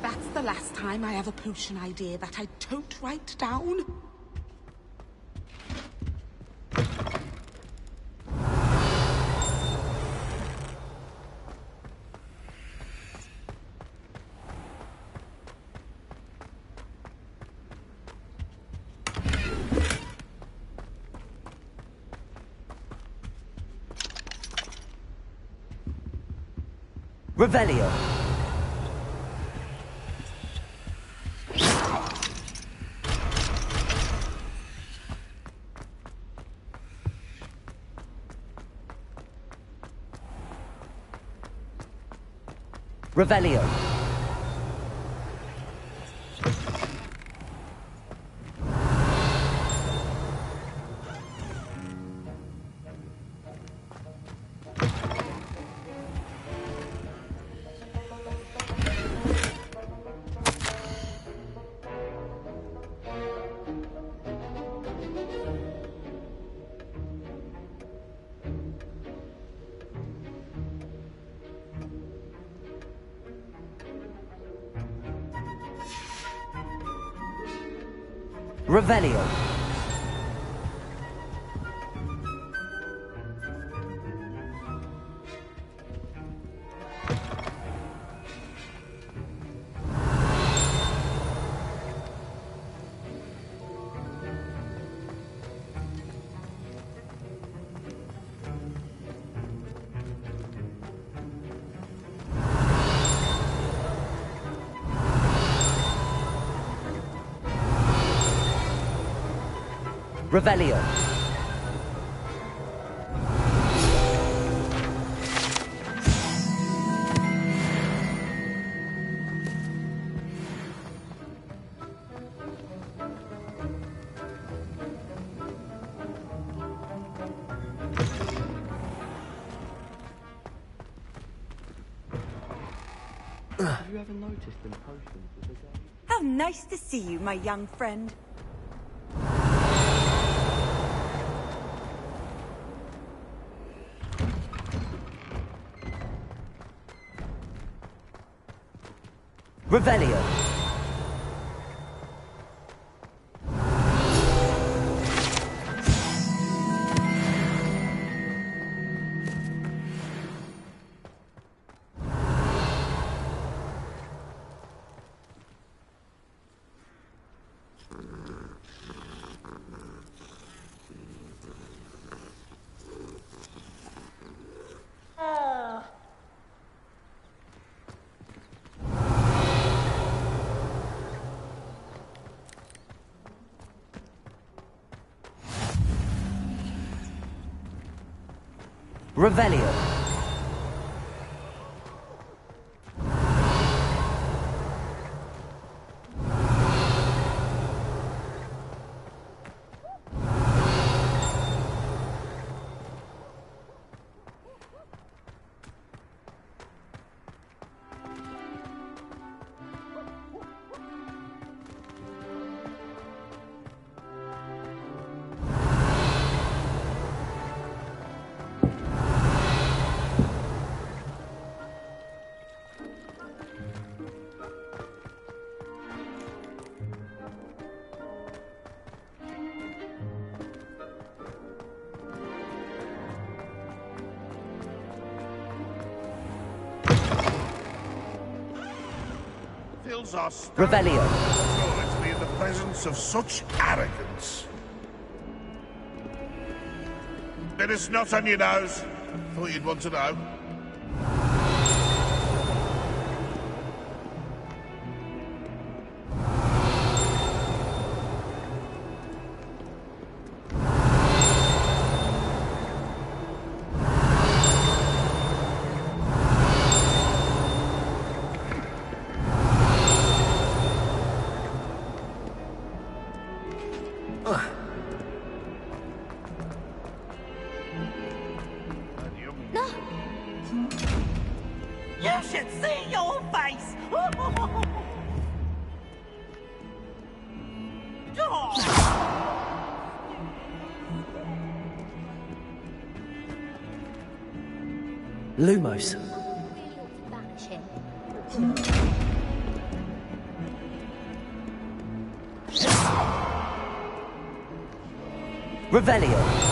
That's the last time I have a potion idea that I don't write down. Revelio. Revelio. Revelio. Revelio. Have you ever noticed in potions that there's How nice to see you, my young friend. Revelio. Revelio. Fills our Revelio. to be in the presence of such arrogance. Bit of snot on your nose. Thought you'd want to know. You should see your face! Lumos. Banish him. Revelio.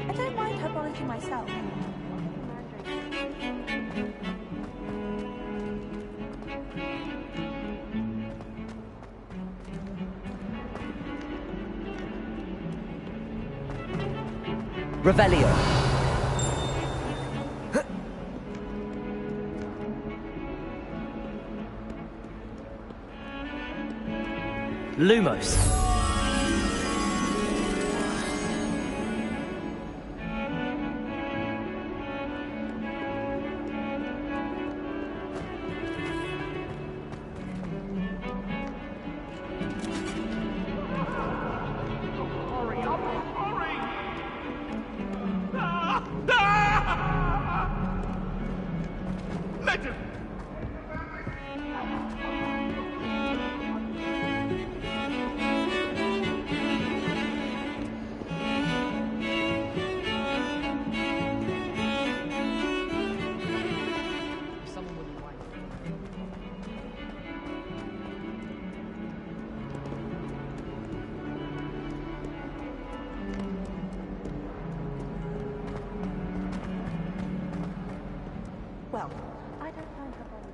I don't mind herbology myself. Revelio. Lumos. Legend! Well, I don't mind herbology.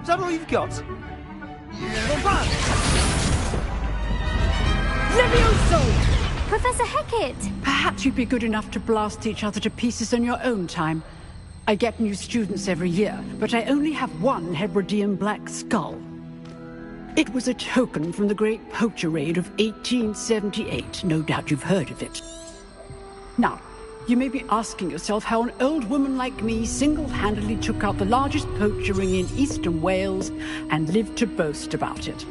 Is that all you've got? Levioso! Professor Hecat! Perhaps you'd be good enough to blast each other to pieces on your own time. I get new students every year, but I only have one Hebridean black skull. It was a token from the Great Poacher Raid of 1878. No doubt you've heard of it. Now, you may be asking yourself how an old woman like me single-handedly took out the largest poacher ring in eastern Wales and lived to boast about it.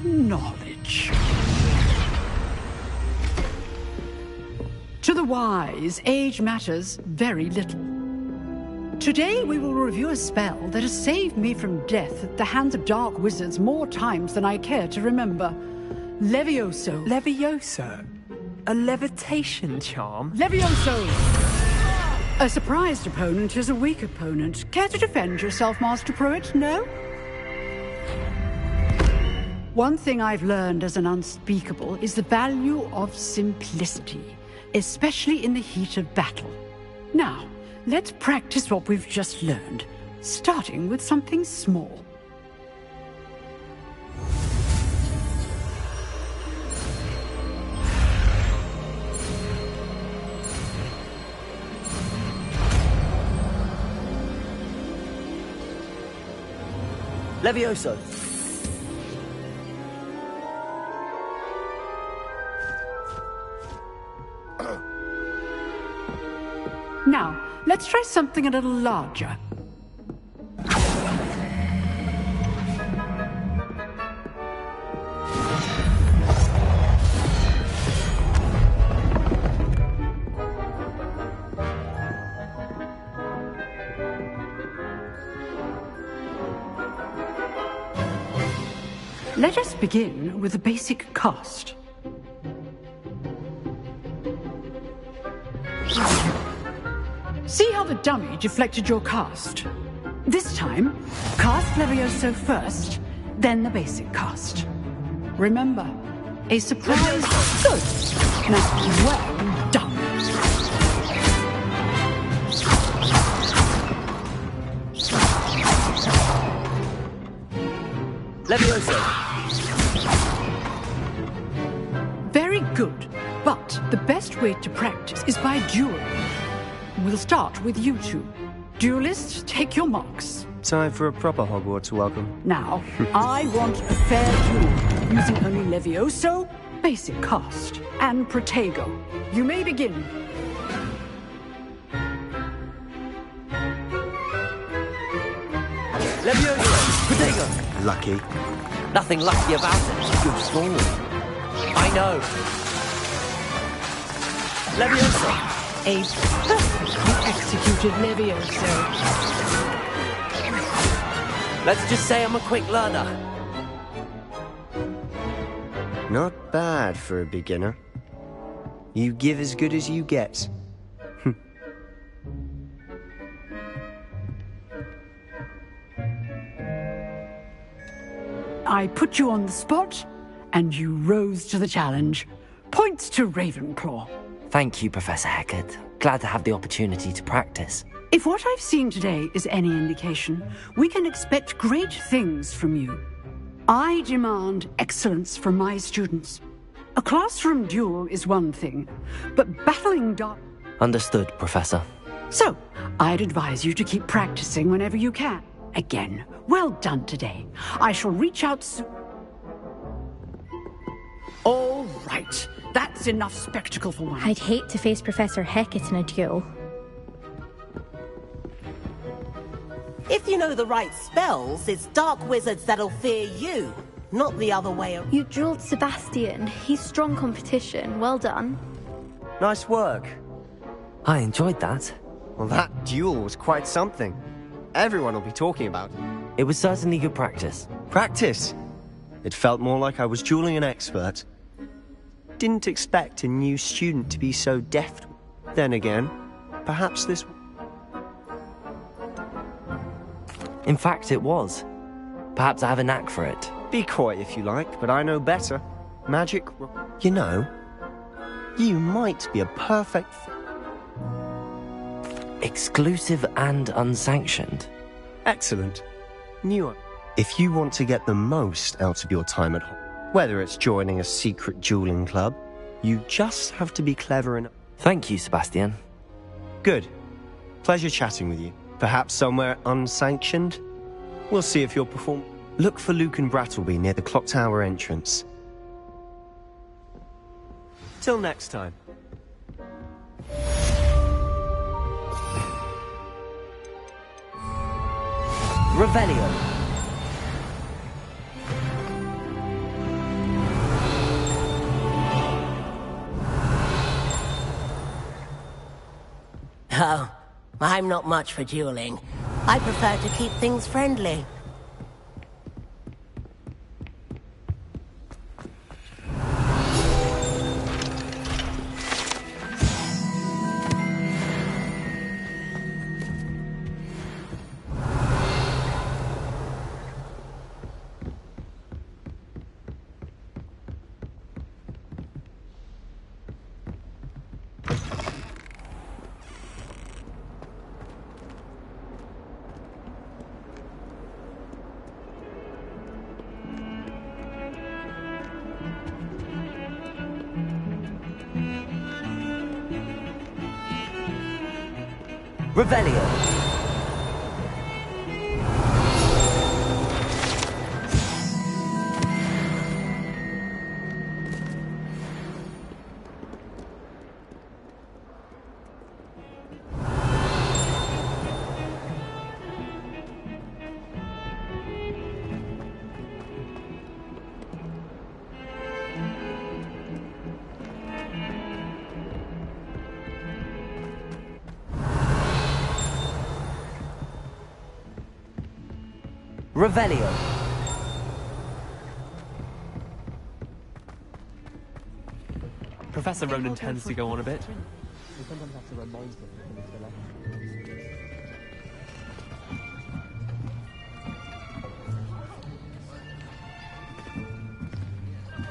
Knowledge. To the wise, age matters very little. Today we will review a spell that has saved me from death at the hands of dark wizards more times than I care to remember. Levioso. Levioso? A levitation charm? Levioso! A surprised opponent is a weak opponent. Care to defend yourself, Master Pruitt? No? One thing I've learned as an unspeakable is the value of simplicity, especially in the heat of battle. Now, let's practice what we've just learned, starting with something small. Levioso. Now, let's try something a little larger. Let us begin with a basic cast. See how the dummy deflected your cast? This time, cast Levioso first, then the basic cast. Remember, A surprise. Good. Now, well done. Levioso! Very good. But the best way to practice is by dueling. We'll start with you two. Duelists, take your marks. Time for a proper Hogwarts welcome. Now, I want a fair duel, using only Levioso, basic cast, and Protego. You may begin. Levioso! Protego! Lucky. Nothing lucky about it. Good score. I know. Leviosa! A perfectly executed Levioso. Let's just say I'm a quick learner. Not bad for a beginner. You give as good as you get. I put you on the spot, and you rose to the challenge. Points to Ravenclaw. Thank you, Professor Hecat. Glad to have the opportunity to practice. If what I've seen today is any indication, we can expect great things from you. I demand excellence from my students. A classroom duel is one thing, but battling dark... Understood, Professor. So, I'd advise you to keep practicing whenever you can. Again, well done today. I shall reach out soon. All right. That's enough spectacle for once. I'd hate to face Professor Hecat in a duel. If you know the right spells, it's dark wizards that'll fear you, not the other way around. You dueled Sebastian. He's strong competition. Well done. Nice work. I enjoyed that. Well, that duel was quite something. Everyone will be talking about it. It was certainly good practice. Practice? It felt more like I was dueling an expert. Didn't expect a new student to be so deft. Then again, perhaps this... In fact, it was. Perhaps I have a knack for it. Be coy if you like, but I know better. Magic... You know, you might be a perfect... Exclusive and unsanctioned. Excellent. New... If you want to get the most out of your time at home, whether it's joining a secret dueling club, you just have to be clever enough. Thank you, Sebastian. Good. Pleasure chatting with you. Perhaps somewhere unsanctioned? We'll see if you'll perform. Look for Luke and Brattleby near the clock tower entrance. Till next time. Revelio. Oh, I'm not much for dueling. I prefer to keep things friendly. Revelio. Revelio. Professor Ronan tends to go on a bit.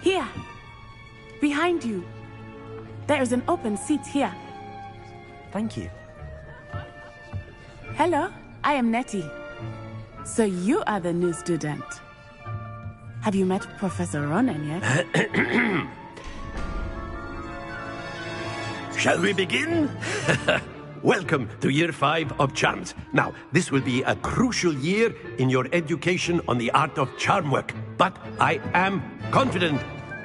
Here, behind you. There is an open seat here. Thank you. Hello, I am Nettie. So you are the new student. Have you met Professor Ronan yet? Shall we begin? Welcome to Year 5 of Charms. Now, this will be a crucial year in your education on the art of charm work. But I am confident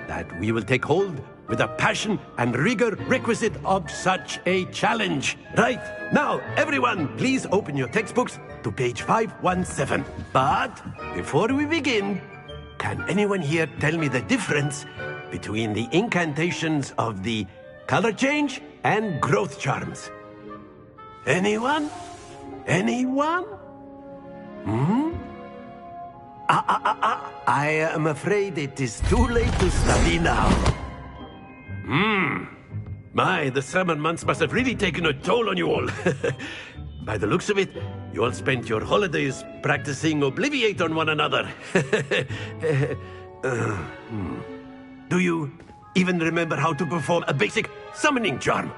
that we will take hold with the passion and rigor requisite of such a challenge. Right, now, everyone, please open your textbooks to page 517. But before we begin, can anyone here tell me the difference between the incantations of the color change and growth charms? Anyone? Anyone? I am afraid it is too late to study now. My, the summer months must have really taken a toll on you all. By the looks of it, you all spent your holidays practicing Obliviate on one another. Do you even remember how to perform a basic summoning charm?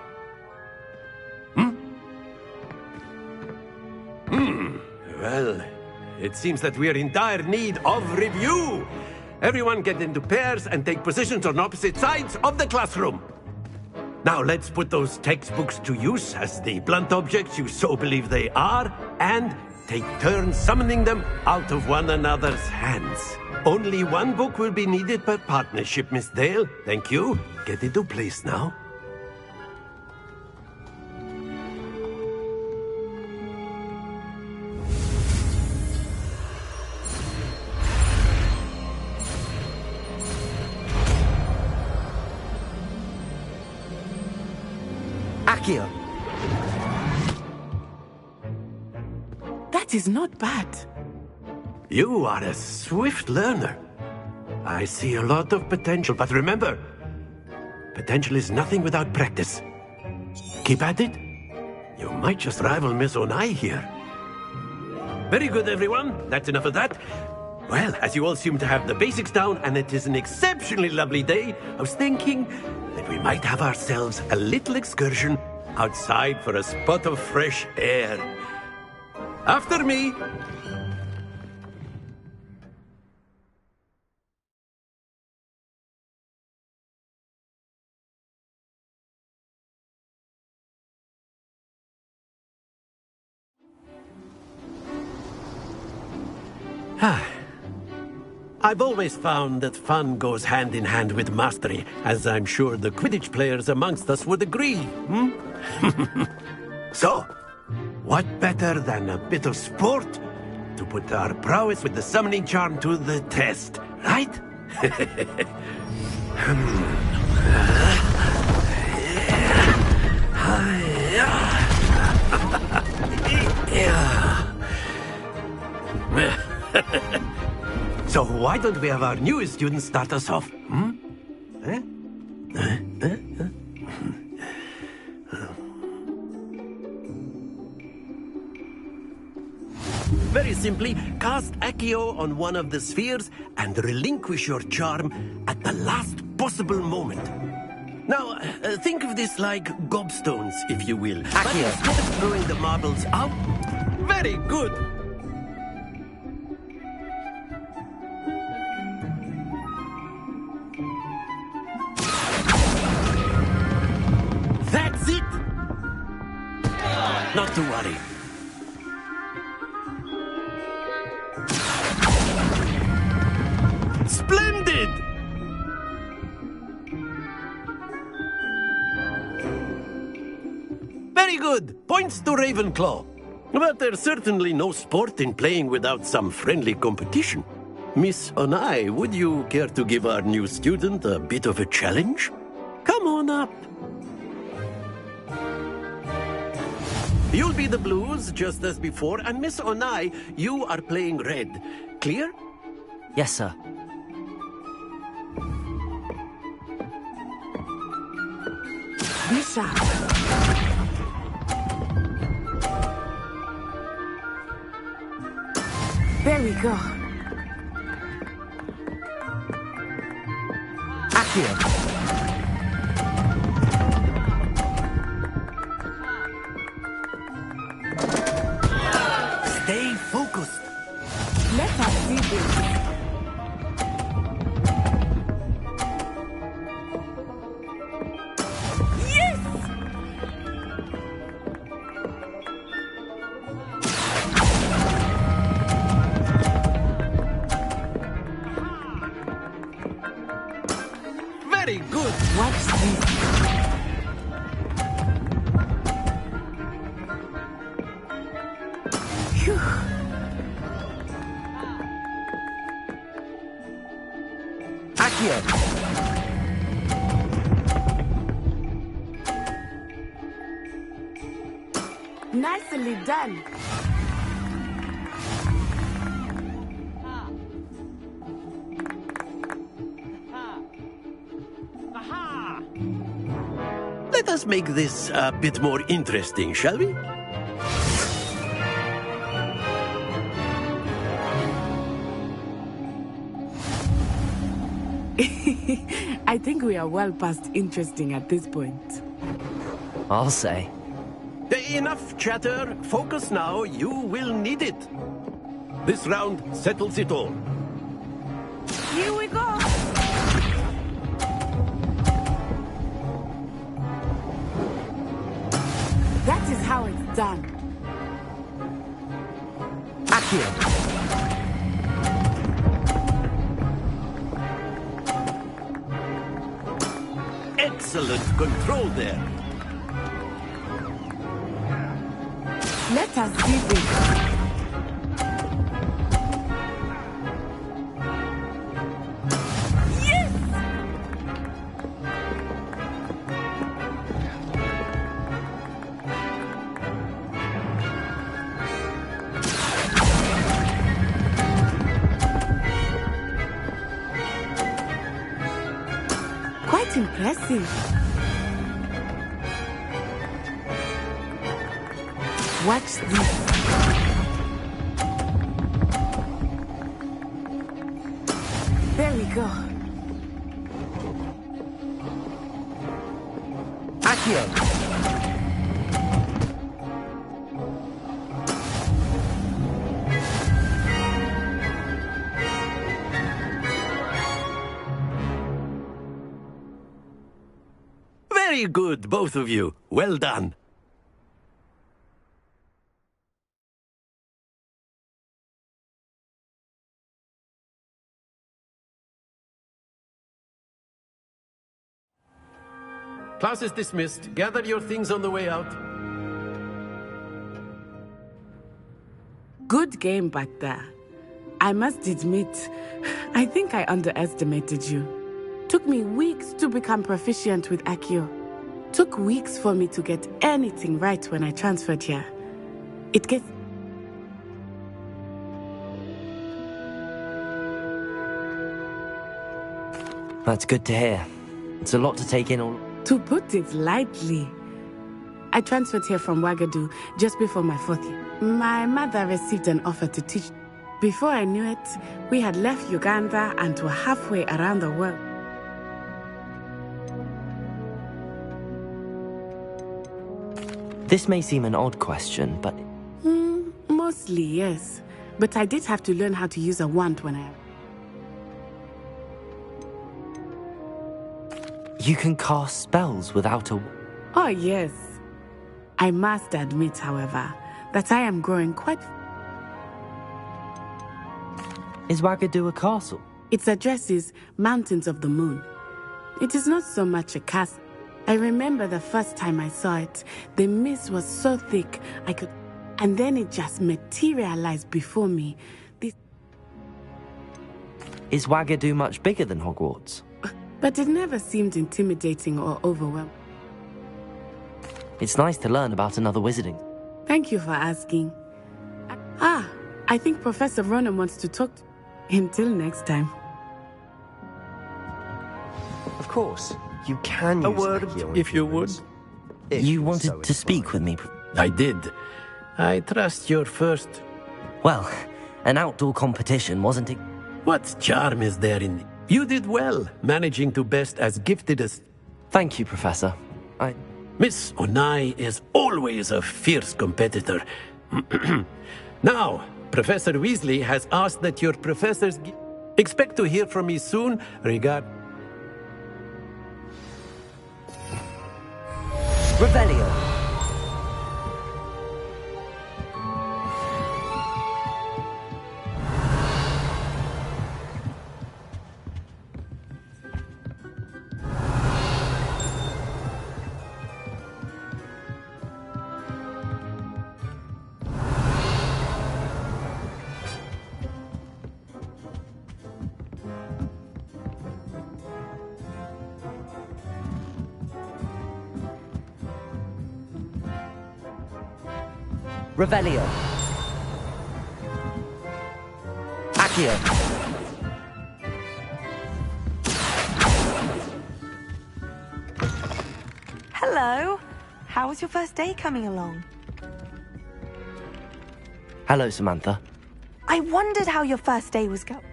Well, it seems that we are in dire need of review. Everyone get into pairs and take positions on opposite sides of the classroom. Now let's put those textbooks to use as the blunt objects you so believe they are, and take turns summoning them out of one another's hands. Only one book will be needed per partnership, Miss Dale. Thank you. Get into place now. Akio. That is not bad. You are a swift learner. I see a lot of potential, but remember, potential is nothing without practice. Keep at it. You might just rival Miss Onai here. Very good, everyone. That's enough of that. Well, as you all seem to have the basics down, and it is an exceptionally lovely day, I was thinking that we might have ourselves a little excursion outside for a spot of fresh air. After me. I've always found that fun goes hand in hand with mastery, as I'm sure the Quidditch players amongst us would agree. So, what better than a bit of sport to put our prowess with the summoning charm to the test, right? So why don't we have our newest student start us off? Very simply, cast Accio on one of the spheres and relinquish your charm at the last possible moment. Now, think of this like gobstones, if you will. But instead of throwing the marbles out... Very good! That's it! Not to worry. Splendid! Very good. Points to Ravenclaw. But there's certainly no sport in playing without some friendly competition. Miss Onai, would you care to give our new student a bit of a challenge? Come on up. You'll be the blues, just as before, and Miss Onai, you are playing red. Clear? Yes, sir. Be sharp. There we go. Accio. Watch this. Phew. Accio! Nicely done. Let us make this a bit more interesting, shall we? I think we are well past interesting at this point. I'll say. Enough chatter. Focus now. You will need it. This round settles it all. Here we go. That is how it's done. Accio! Excellent control there. Let us see this. Yes! Quite impressive. Watch this. There we go. Accio! Very good, both of you. Well done. Class is dismissed. Gather your things on the way out. Good game back there. I must admit, I think I underestimated you. Took me weeks to become proficient with Accio. Took weeks for me to get anything right when I transferred here. It gets... That's good to hear. It's a lot to take in all... To put it lightly, I transferred here from Wagadu just before my 4th year. My mother received an offer to teach. Before I knew it, we had left Uganda and were halfway around the world. This may seem an odd question, but... Mostly, yes. But I did have to learn how to use a wand when I... You can cast spells without a... Oh, yes. I must admit, however, that I am growing quite... Is Wagadu a castle? Its address is Mountains of the Moon. It is not so much a castle. I remember the first time I saw it, the mist was so thick I could... And then it just materialized before me. Is Wagadu much bigger than Hogwarts? But it never seemed intimidating or overwhelming. It's nice to learn about another wizarding. Thank you for asking. I think Professor Ronan wants to talk to... Until next time. Of course, you can A use word, Accio if you would. You wanted to speak with me? I did. I trust your first... Well, an outdoor competition, wasn't it? What charm is there in... You did well, managing to best as gifted as... Thank you, Professor. Miss Onai is always a fierce competitor. Now, Professor Weasley has asked that your professors... Expect to hear from me soon regarding... Revelio. Revelio. Accio. Hello. How was your first day coming along? Hello, Samantha. I wondered how your first day was going.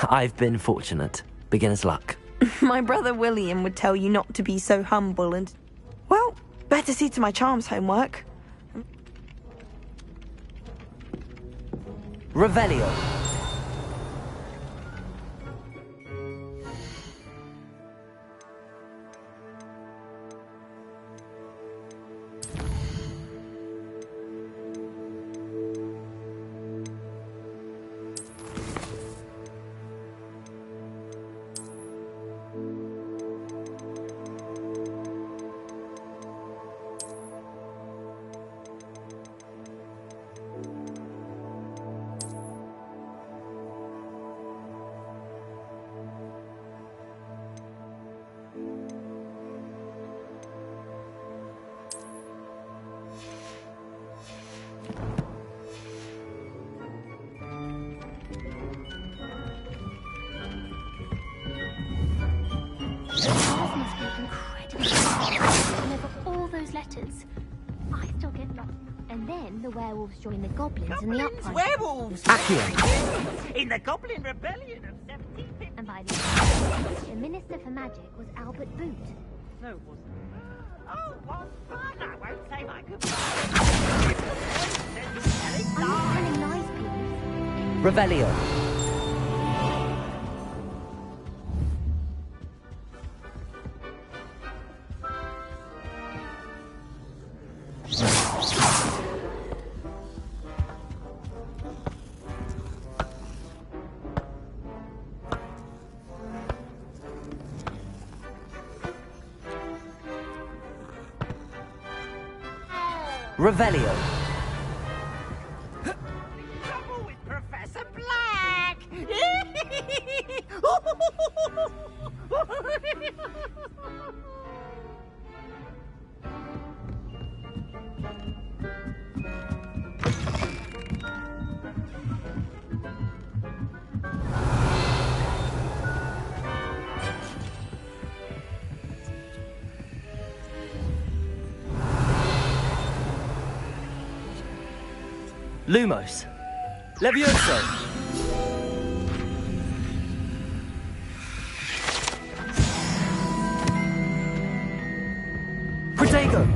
I've been fortunate. Beginner's luck. My brother William would tell you not to be so humble and... Well, better see to my charms homework. Revelio. Letters. I still get lost. And then the werewolves join the goblins in the uprising. Werewolves! Accio. In the Goblin Rebellion of 1750. And by the end, the Minister for Magic was Albert Boot. No, it wasn't. Oh, what fun! I won't say my goodbye. I'm not telling lies, please. Revelio. Revelio. Trouble with Professor Black! Lumos. Levioso. Protego.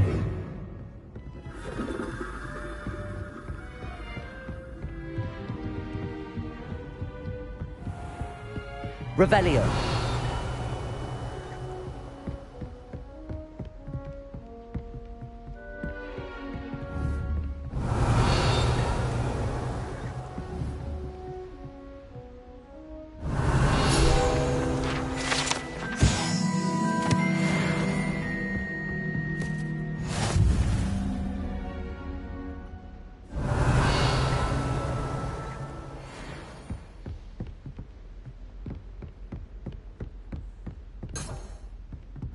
Revelio.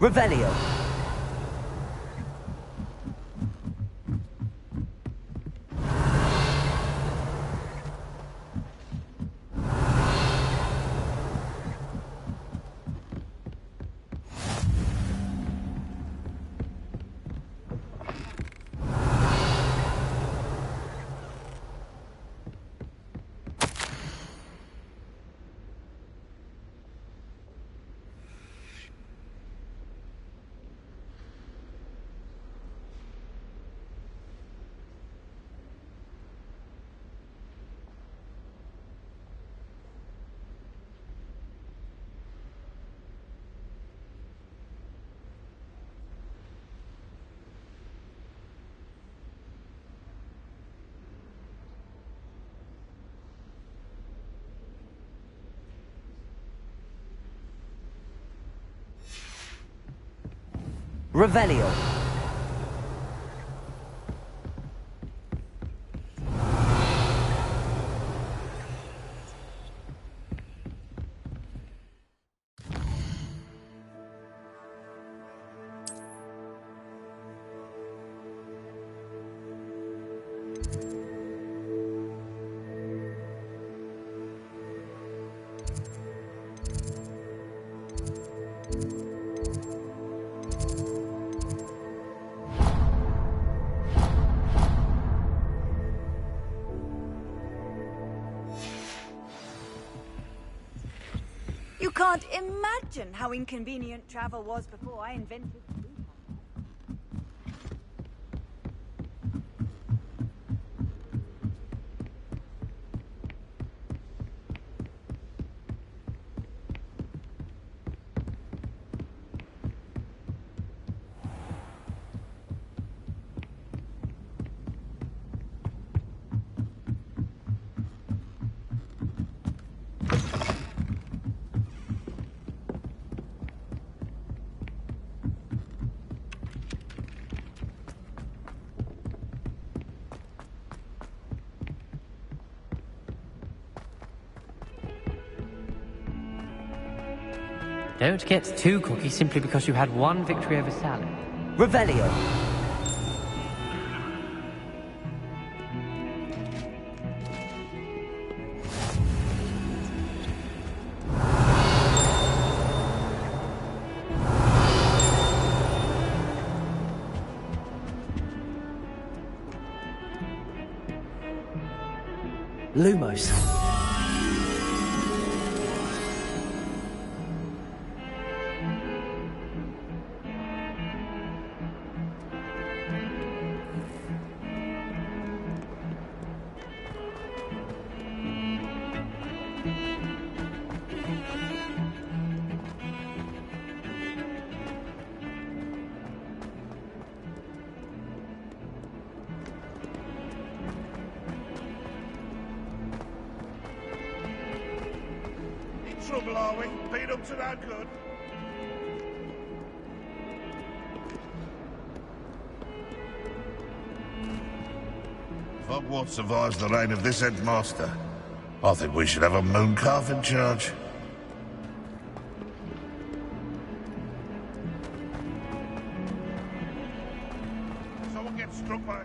Revelio. Revelio. can't imagine how inconvenient travel was before I invented sleep. Don't get too cocky simply because you had one victory over Sally. Revelio! Lumos. Trouble, are we? Been up to no good? If Hogwarts survives the reign of this headmaster, I think we should have a moon calf in charge. Someone gets struck by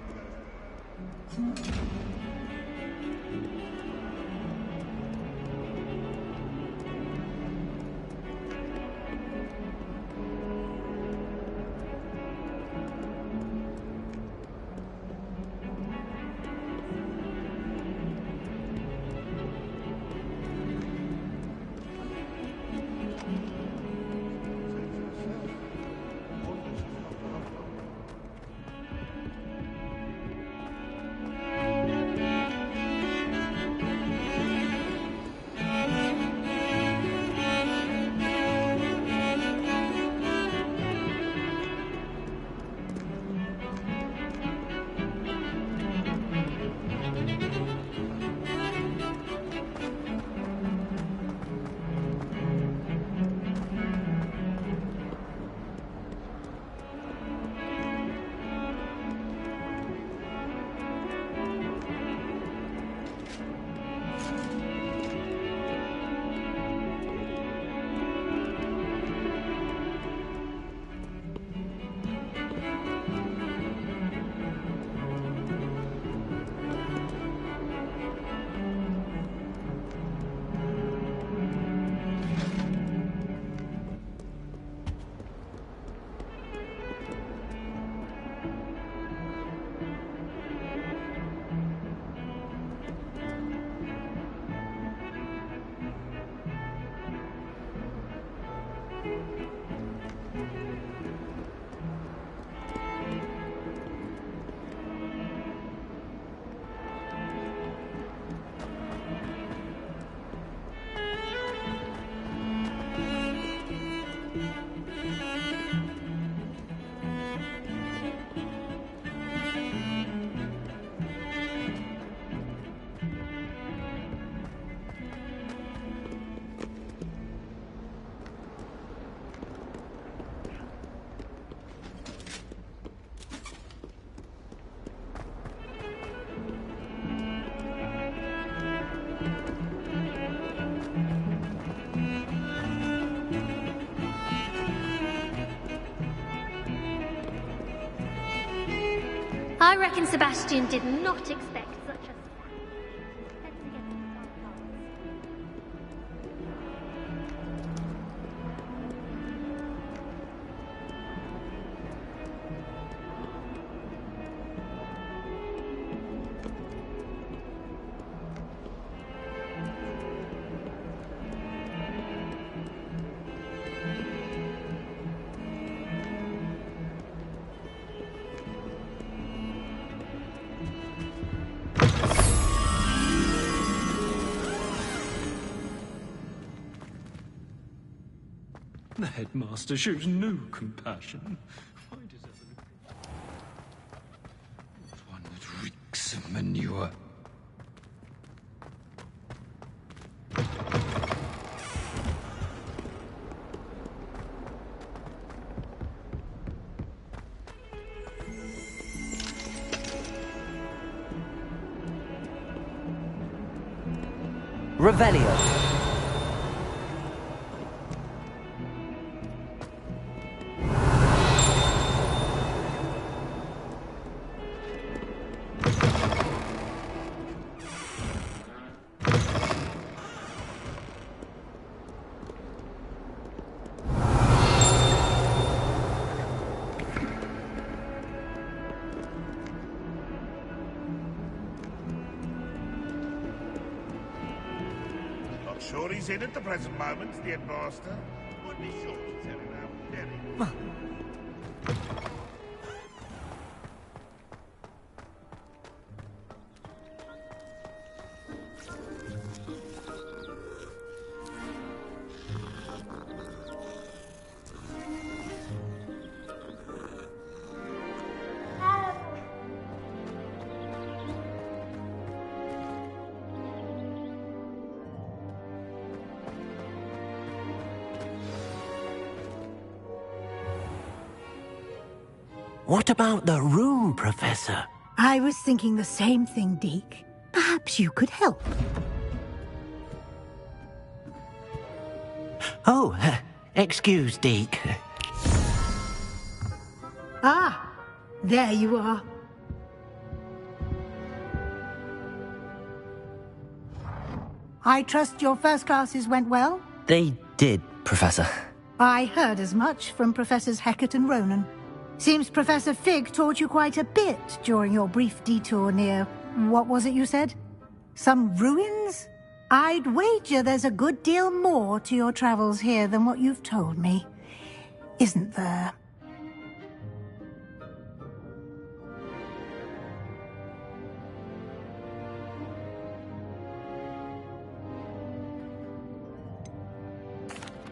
I reckon Sebastian did not expect such a... The headmaster shows no compassion. Why does one that reeks of manure? Revelio. Not sure he's in at the present moment, the headmaster. Would be sure to tell him how very... What about the room, Professor? I was thinking the same thing, Deke. Perhaps you could help. Oh, excuse, Deke. Ah, there you are. I trust your first classes went well? They did, Professor. I heard as much from Professors Hecat and Ronan. Seems Professor Fig taught you quite a bit during your brief detour near... what was it you said? Some ruins? I'd wager there's a good deal more to your travels here than what you've told me. Isn't there?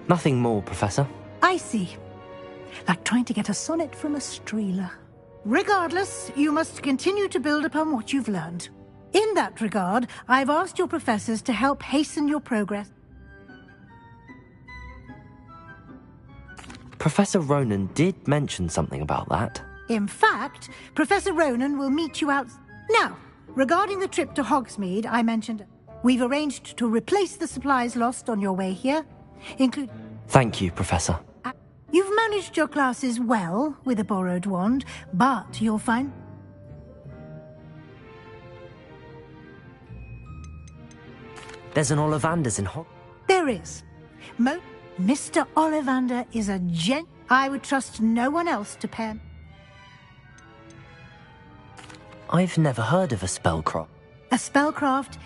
Nothing more, Professor. I see. Like trying to get a sonnet from a streeler. Regardless, you must continue to build upon what you've learned. In that regard, I've asked your professors to help hasten your progress. Professor Ronan did mention something about that. In fact, Professor Ronan will meet you out... Now, regarding the trip to Hogsmeade I mentioned, we've arranged to replace the supplies lost on your way here, include... Thank you, Professor. You've managed your classes well with a borrowed wand, but you'll find... There's an Ollivanders in Hog... There is. Mr. Ollivander is a gent... I would trust no one else to pair... I've never heard of a spellcraft. A spellcraft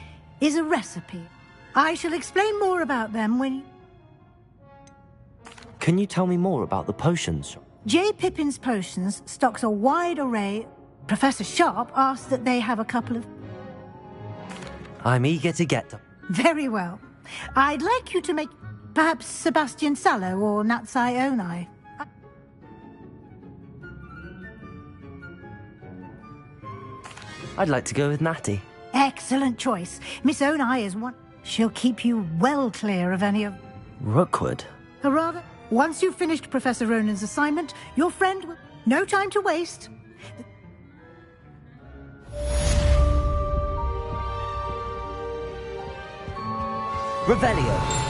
is a recipe. I shall explain more about them when... Can you tell me more about the potions? J. Pippin's Potions stocks a wide array. Professor Sharp asked that they have a couple of... I'm eager to get them. Very well. I'd like you to make perhaps Sebastian Sallow or Natsai Onai. I'd like to go with Natty. Excellent choice. Miss Onai is one. She'll keep you well clear of any of... Rookwood? Or rather, once you've finished Professor Ronan's assignment, your friend will... No time to waste. Revelio.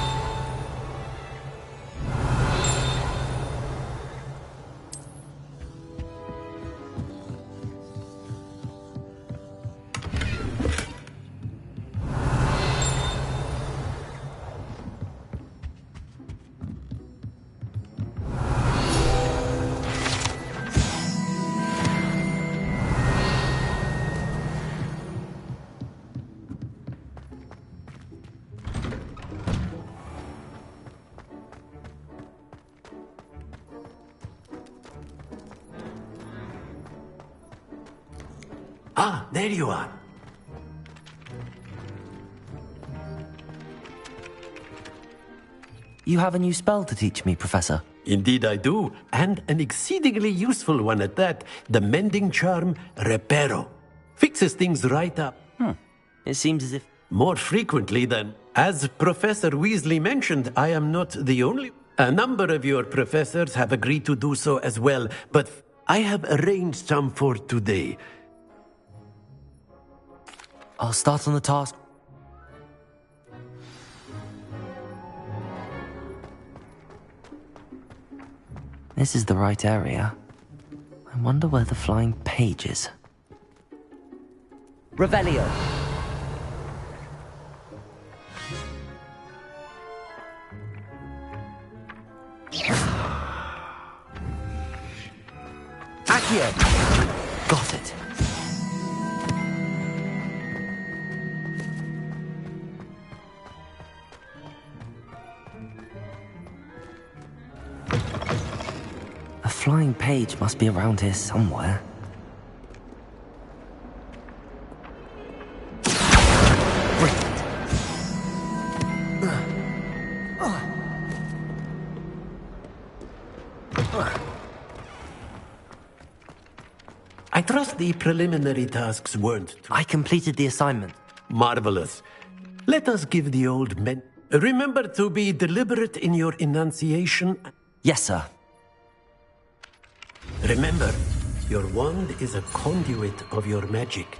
Ah, there you are. You have a new spell to teach me, Professor. Indeed I do, and an exceedingly useful one at that. The mending charm, Reparo. Fixes things right up. It seems as if... More frequently than... As Professor Weasley mentioned, I am not the only... A number of your professors have agreed to do so as well, but I have arranged some for today. I'll start on the task. This is the right area. I wonder where the flying page is. Revelio! Accio! Got it. A flying page must be around here somewhere. I trust the preliminary tasks weren't... I completed the assignment. Marvelous. Let us give the old men... Remember to be deliberate in your enunciation. Yes, sir. Remember, your wand is a conduit of your magic.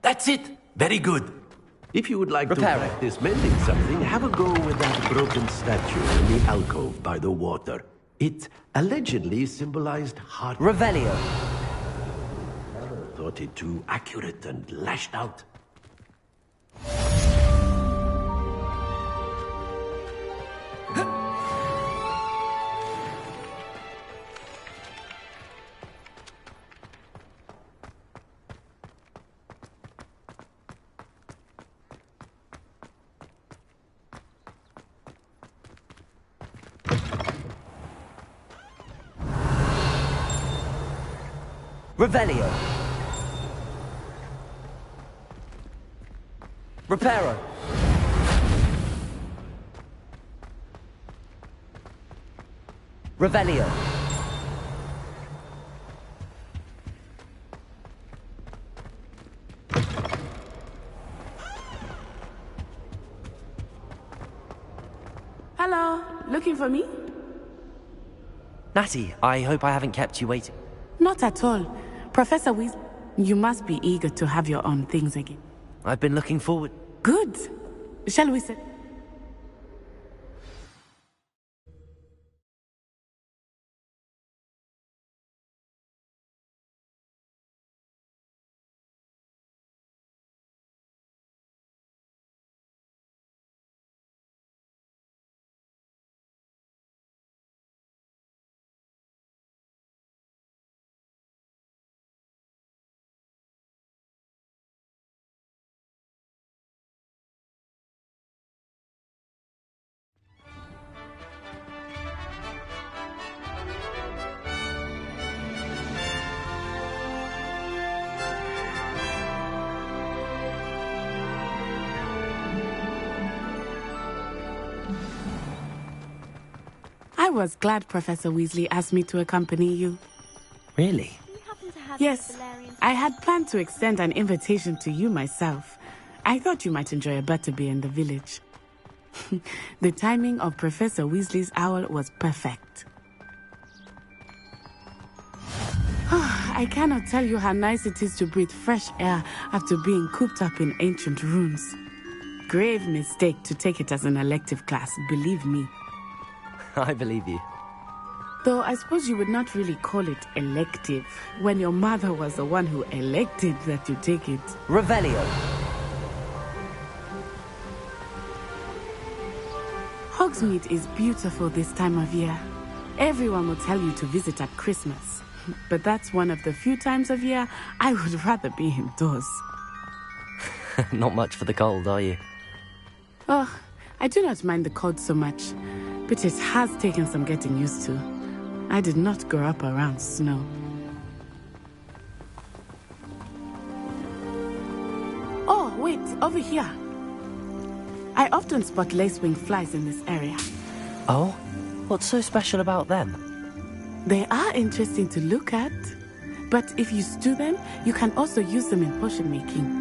That's it! Very good. If you would like to practice mending something, have a go with that broken statue in the alcove by the water. It allegedly symbolized heart... Revelio! Thought it too accurate and lashed out. Revelio! Reparo! Revelio! Hello, looking for me? Natty, I hope I haven't kept you waiting. Not at all. Professor Weasley, you must be eager to have your own things again. I've been looking forward. Good. Shall we sit? I was glad Professor Weasley asked me to accompany you. Really? Yes, I had planned to extend an invitation to you myself. I thought you might enjoy a butterbeer in the village. The timing of Professor Weasley's owl was perfect. I cannot tell you how nice it is to breathe fresh air after being cooped up in ancient rooms. Grave mistake to take it as an elective class, believe me. I believe you. Though I suppose you would not really call it elective when your mother was the one who elected that you take it. Revelio! Hogsmeade is beautiful this time of year. Everyone will tell you to visit at Christmas. But that's one of the few times of year I would rather be indoors. Not much for the cold, are you? Oh, I do not mind the cold so much, but it has taken some getting used to. I did not grow up around snow. Oh, wait, over here. I often spot lacewing flies in this area. Oh? What's so special about them? They are interesting to look at, but if you stew them, you can also use them in potion making.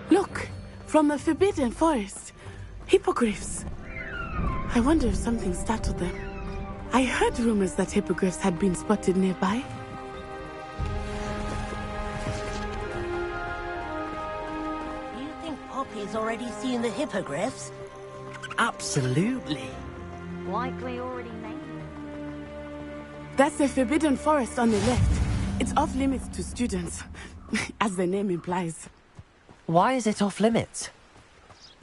Look, from the Forbidden Forest, hippogriffs. I wonder if something startled them. I heard rumors that hippogriffs had been spotted nearby. You think Poppy's already seen the hippogriffs? Absolutely. Likely already named. That's the Forbidden Forest on the left. It's off limits to students, as the name implies. Why is it off limits?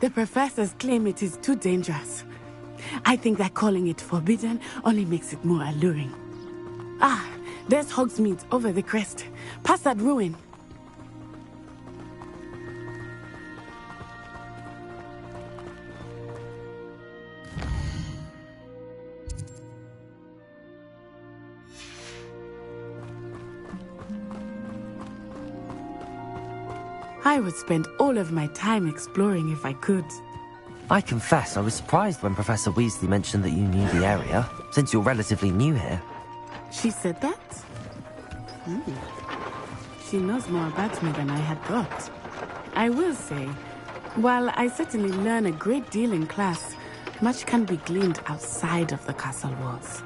The professors claim it is too dangerous. I think that calling it forbidden only makes it more alluring. Ah, there's Hogsmeade over the crest. Past that ruin. I would spend all of my time exploring if I could. I confess I was surprised when Professor Weasley mentioned that you knew the area, since you're relatively new here. She said that? She knows more about me than I had thought. I will say, while I certainly learn a great deal in class, much can be gleaned outside of the castle walls.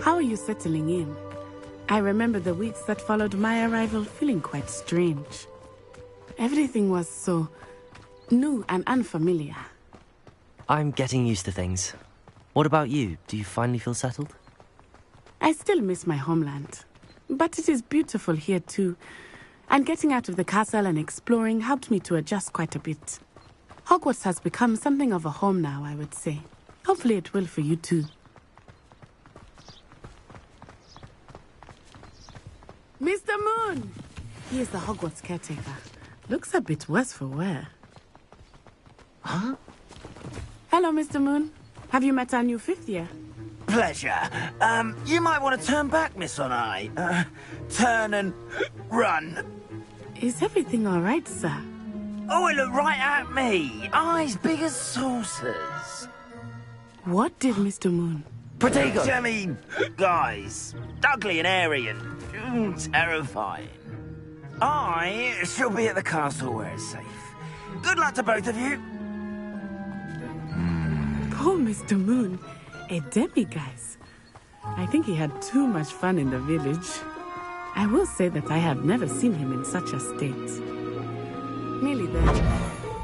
How are you settling in? I remember the weeks that followed my arrival feeling quite strange. Everything was so new and unfamiliar. I'm getting used to things. What about you? Do you finally feel settled? I still miss my homeland, but it is beautiful here too. And getting out of the castle and exploring helped me to adjust quite a bit. Hogwarts has become something of a home now, I would say. Hopefully it will for you too. Mr. Moon! He is the Hogwarts caretaker. Looks a bit worse for wear. Huh? Hello, Mr. Moon. Have you met our new fifth year? Pleasure. You might want to turn back, Miss Onai. Turn and run. Is everything all right, sir? Oh, it looked right at me. Eyes big as saucers. What did Mr. Moon? Protego! I mean, guys. Ugly and airy and terrifying. I shall be at the castle where it's safe. Good luck to both of you. Poor Mr. Moon. A demiguise. I think he had too much fun in the village. I will say that I have never seen him in such a state. Merely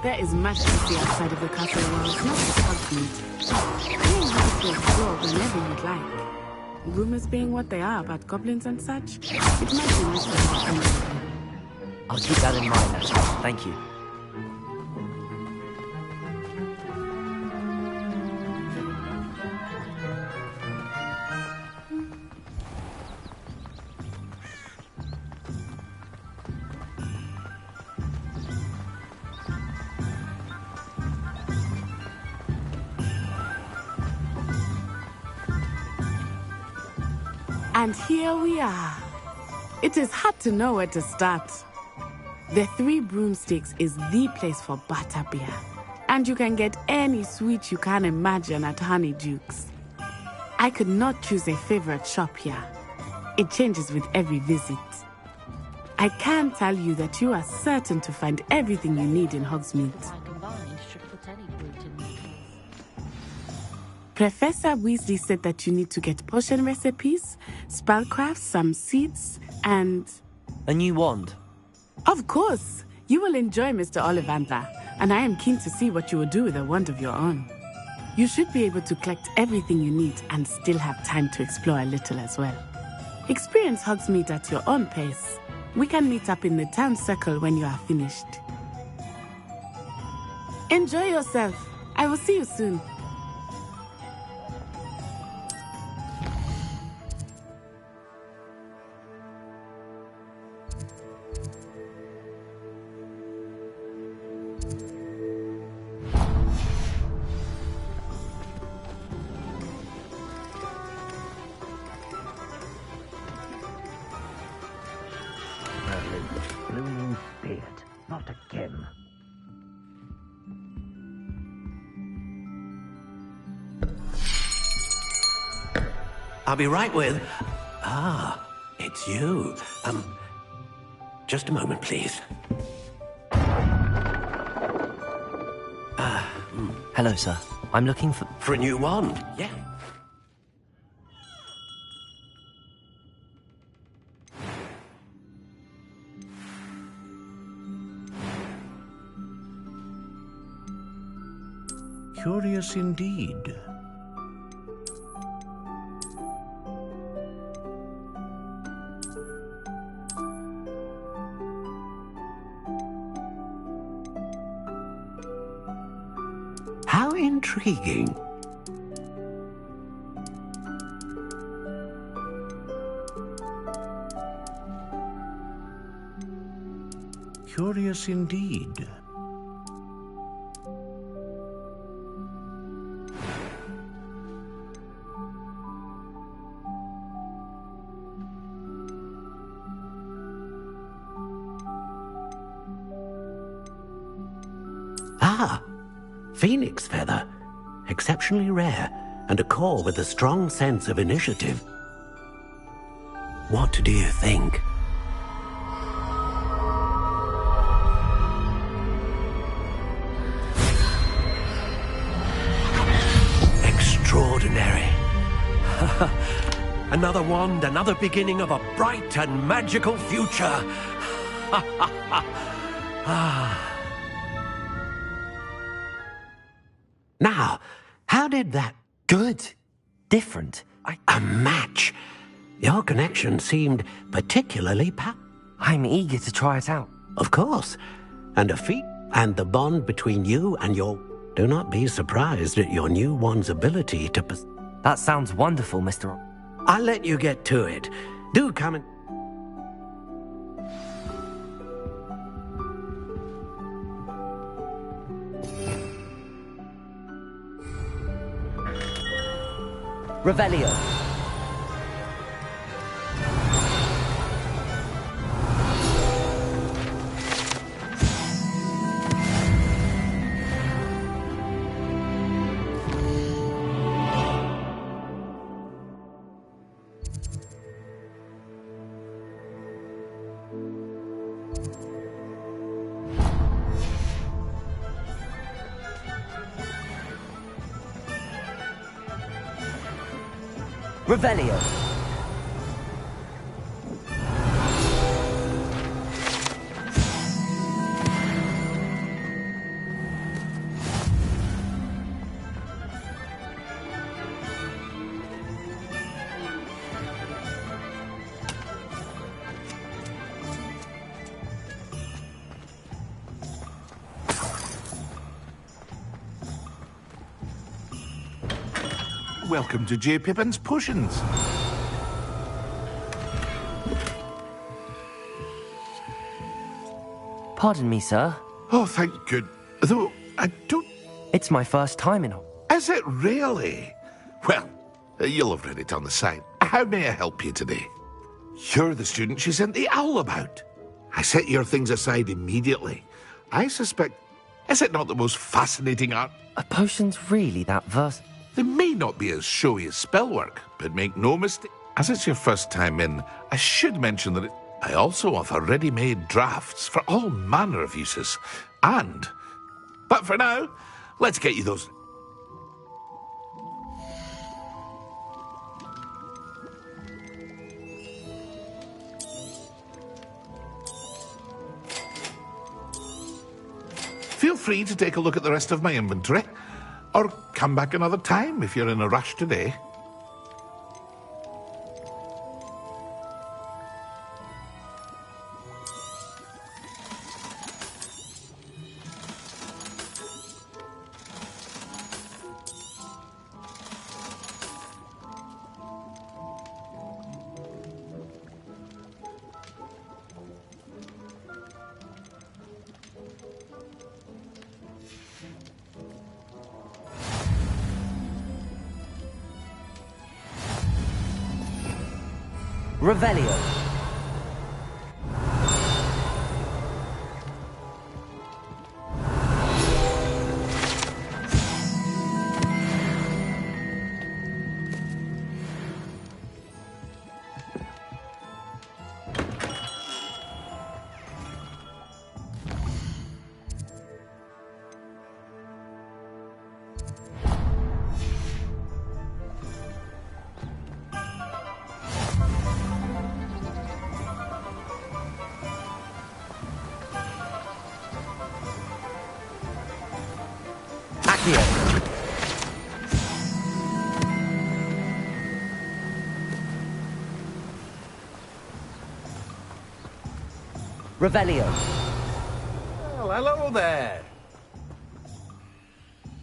there is much to see outside of the castle walls, not just Hogsmeade. You are happy to explore whenever you'd like. Rumors being what they are about goblins and such, it might be nice to have them. I'll keep that in mind, actually. Thank you. And here we are. It is hard to know where to start. The Three Broomsticks is the place for butterbeer. And you can get any sweet you can imagine at Honeyduke's. I could not choose a favorite shop here. It changes with every visit. I can tell you that you are certain to find everything you need in Hogsmeade. Professor Weasley said that you need to get potion recipes, spellcraft, some seeds, and... A new wand. Of course! You will enjoy Mr. Ollivander. and I am keen to see what you will do with a wand of your own. You should be able to collect everything you need and still have time to explore a little as well. Experience Hogsmeade at your own pace. We can meet up in the town circle when you are finished. Enjoy yourself. I will see you soon. Not again. I'll be right with... Ah, it's you. Just a moment, please. Hello, sir. I'm looking for... For a new wand, yeah. Curious indeed. How intriguing. Curious indeed. Ah, phoenix feather. Exceptionally rare, and a core with a strong sense of initiative. What do you think? Extraordinary. Another wand, another beginning of a bright and magical future. Now, how did that... Good. Different. A match. Your connection seemed particularly I'm eager to try it out. Of course. And a feat, and the bond between you and your... Do not be surprised at your new wand's ability to... That sounds wonderful, Mr. I'll let you get to it. Do come and... Revelio. Revelio. Welcome to J. Pippin's Potions. Pardon me, sir. Oh, thank good. Though, I don't... It's my first time in... Is it really? Well, you'll have read it on the site. How may I help you today? You're the student she sent the owl about. I set your things aside immediately. I suspect... Is it not the most fascinating art? Are potions really that versatile? They may not be as showy as spellwork, but make no mistake. As it's your first time in, I should mention that I also offer ready-made drafts for all manner of uses. But for now, let's get you those... Feel free to take a look at the rest of my inventory. Or come back another time if you're in a rush today. Revelio. Revelio. Well, hello there.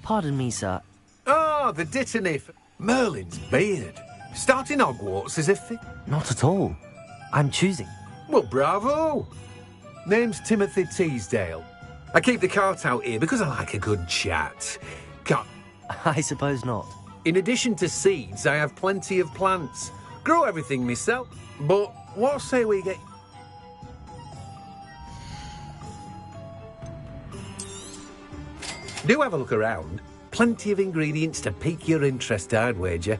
Pardon me, sir. Oh, the Dittany. Merlin's beard. Starting Hogwarts as if it... Not at all. I'm choosing. Well, bravo. Name's Timothy Teasdale. I keep the cart out here because I like a good chat. I suppose not. In addition to seeds, I have plenty of plants. Grow everything myself. But what say we get... Do have a look around. Plenty of ingredients to pique your interest, I'd wager.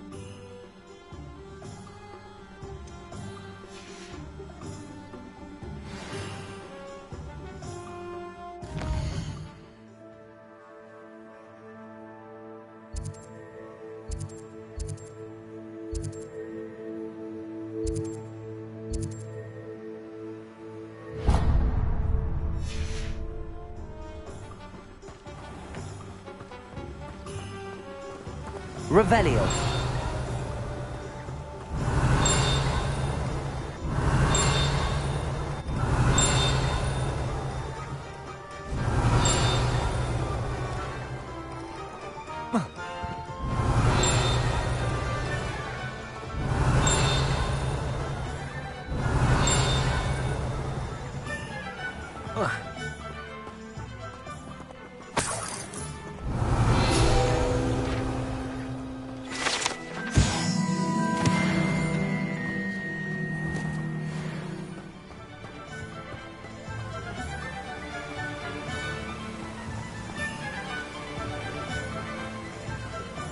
Revelio.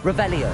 Revelio.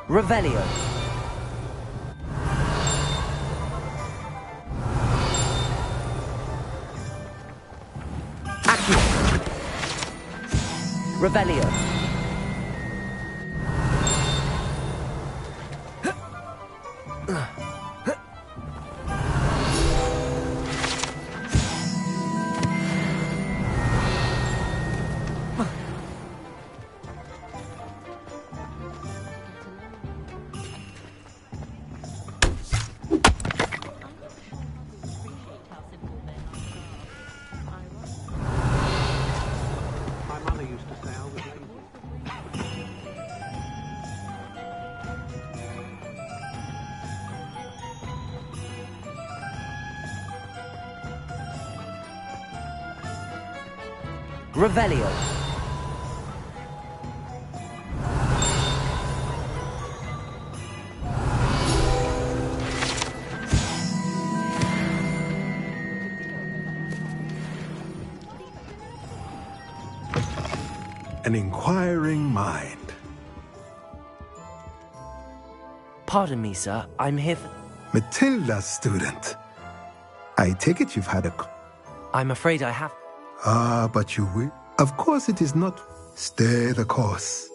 Revelio. Accio. Revelio. Revelio. an inquiring mind. Pardon me, sir. I'm here for... Matilda, student. I take it you've had a... I'm afraid I have... Ah, but you will. Of course it is not. Stay the course.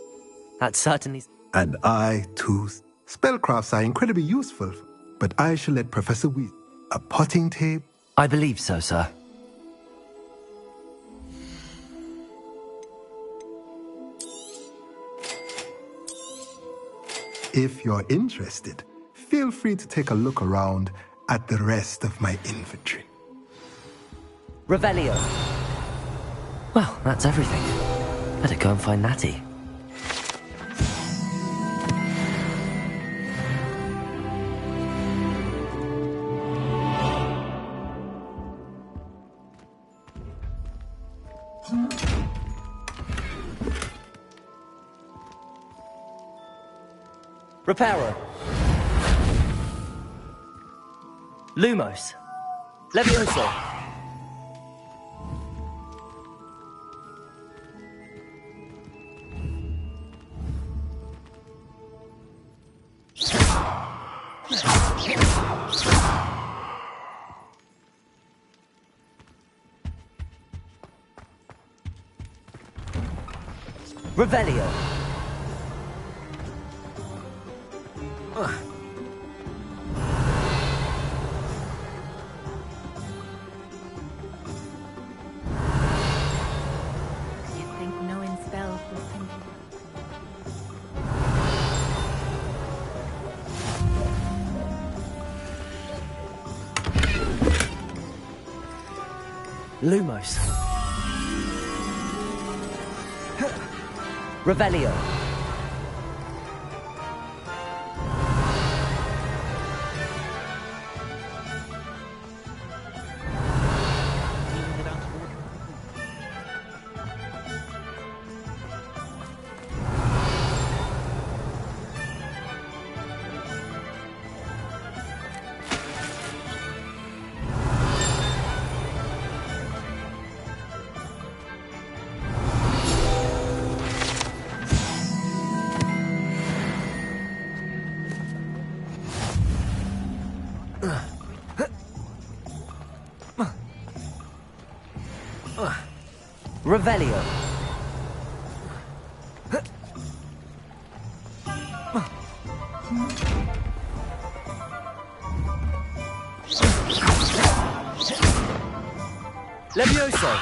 That certainly... And I, too. Spellcrafts are incredibly useful, but I shall let Professor Weasley... A potting table? I believe so, sir. If you're interested, feel free to take a look around at the rest of my inventory. Revelio. Well, that's everything. Better go and find Natty. Reparo. Lumos. Levioso. Revelio. You think knowing spells will think... Lumos. Revelio. Revelio. Levioso.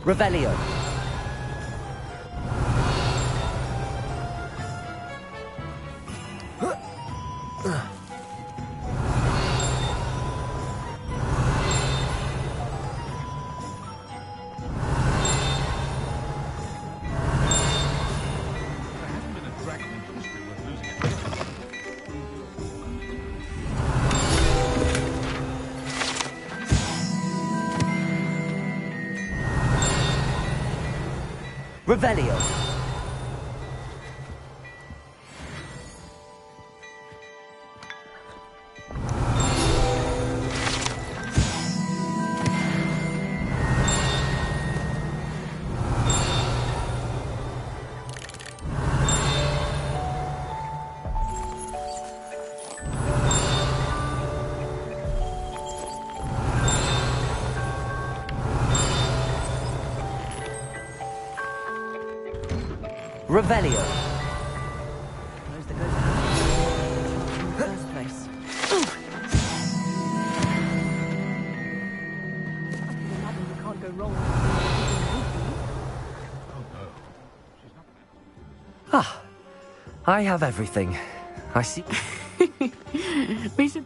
Revelio. Revelio. Revelio. Suppose that goes in the first place. I can imagine you can't go wrong with Ah, I have everything. I see. We should...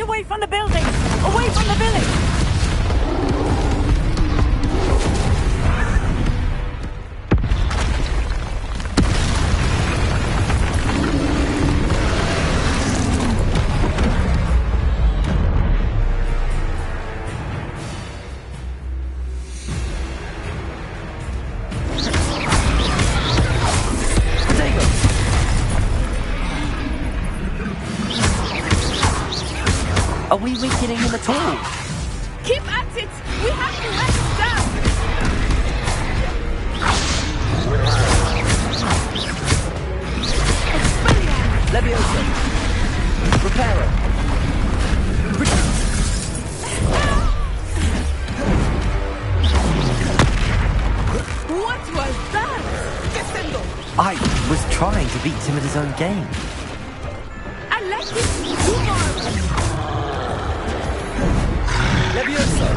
away from the building! Away from the village! Are we weakening him at all? Keep at it! We have to let him down! Leviosa! Reparo! What was that? Descendo! I was trying to beat him at his own game. I like it! Do more! Leviosa!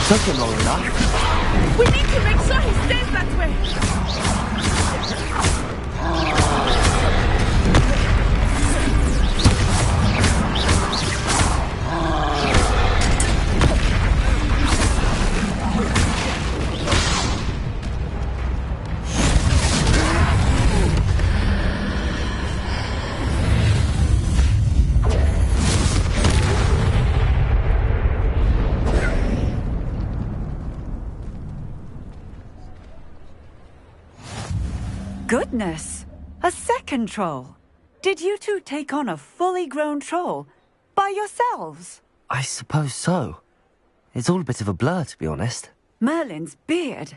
Took him long enough. We need to make sure he stays that way. Goodness! A second troll! Did you two take on a fully grown troll? By yourselves? I suppose so. It's all a bit of a blur, to be honest. Merlin's beard.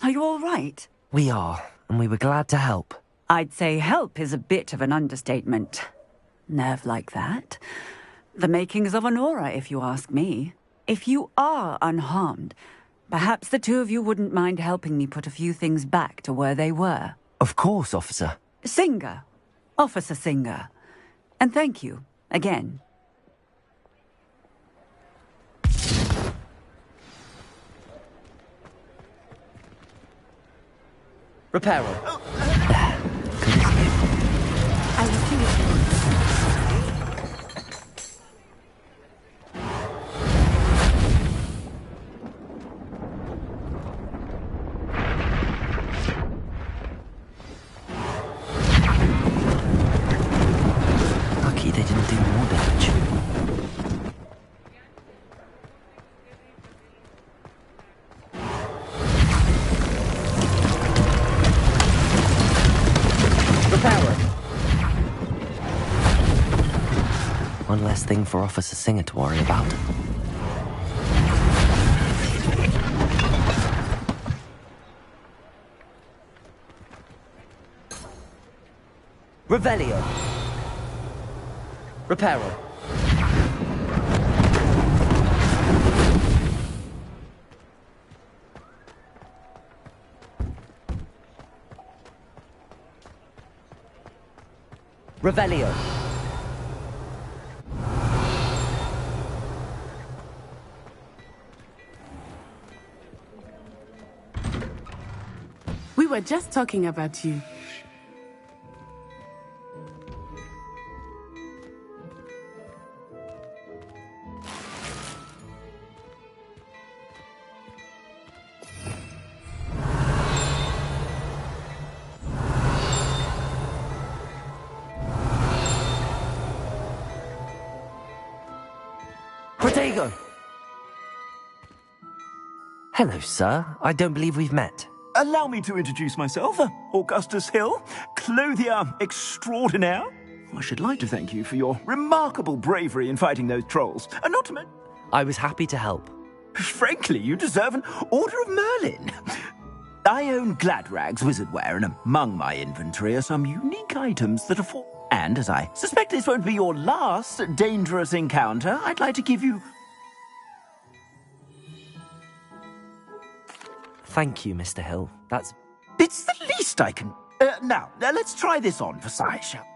Are you all right? We are, and we were glad to help. I'd say help is a bit of an understatement. Nerve like that. The makings of an aura, if you ask me. If you are unharmed, perhaps the two of you wouldn't mind helping me put a few things back to where they were. Of course, officer. Singer. Officer Singer. And thank you, again. Reparo. I will see you. They didn't do more damage. Reparo. One less thing for Officer Singer to worry about. Revelio. Reparo. Revelio. We were just talking about you. Protego! Hello, sir. I don't believe we've met. Allow me to introduce myself. Augustus Hill, clothier extraordinaire. I should like to thank you for your remarkable bravery in fighting those trolls. Not to mention... I was happy to help. Frankly, you deserve an Order of Merlin. I own Gladrag's wizardware, and among my inventory are some unique items that are for... And as I suspect this won't be your last dangerous encounter, I'd like to give you... Thank you, Mr. Hill. That's... It's the least I can... Now, let's try this on for size, shall we?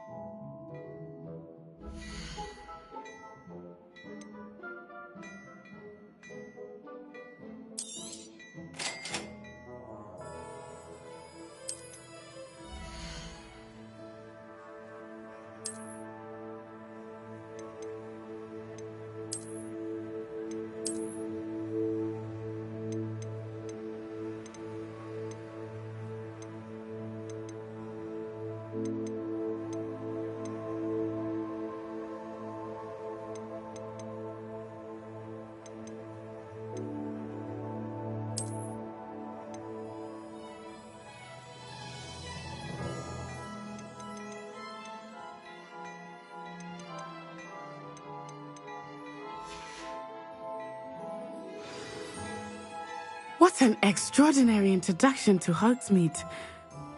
What an extraordinary introduction to Hogsmeade.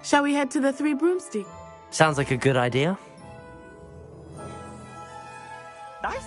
Shall we head to the Three Broomsticks? Sounds like a good idea. Nice.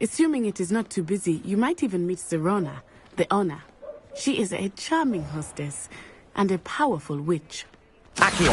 Assuming it is not too busy, you might even meet Serona, the owner. She is a charming hostess and a powerful witch. Accio!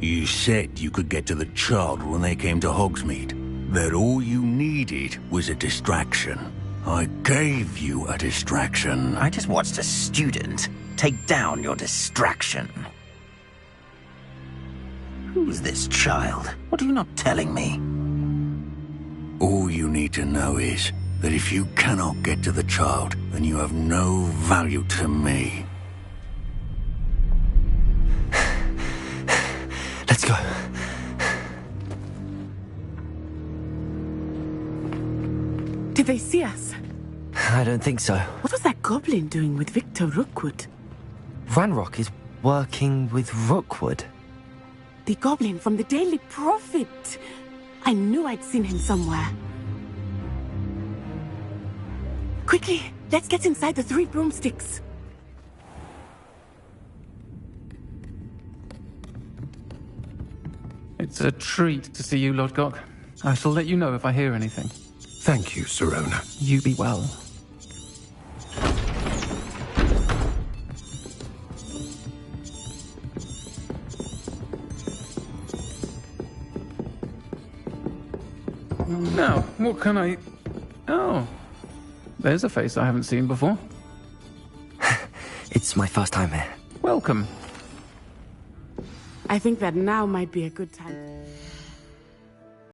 You said you could get to the child when they came to Hogsmeade. That all you needed was a distraction. I gave you a distraction. I just watched a student take down your distraction. Who's this child? What are you not telling me? All you need to know is that if you cannot get to the child, then you have no value to me. Let's go. Did they see us? I don't think so. What was that goblin doing with Victor Rookwood? Ranrock is working with Rookwood. The goblin from the Daily Prophet. I knew I'd seen him somewhere. Quickly, let's get inside the Three Broomsticks. It's a treat to see you, Lord Gok. I shall let you know if I hear anything. Thank you, Serona. You be well. Now, what can I... Oh, there's a face I haven't seen before. It's my first time here. Welcome. I think that now might be a good time.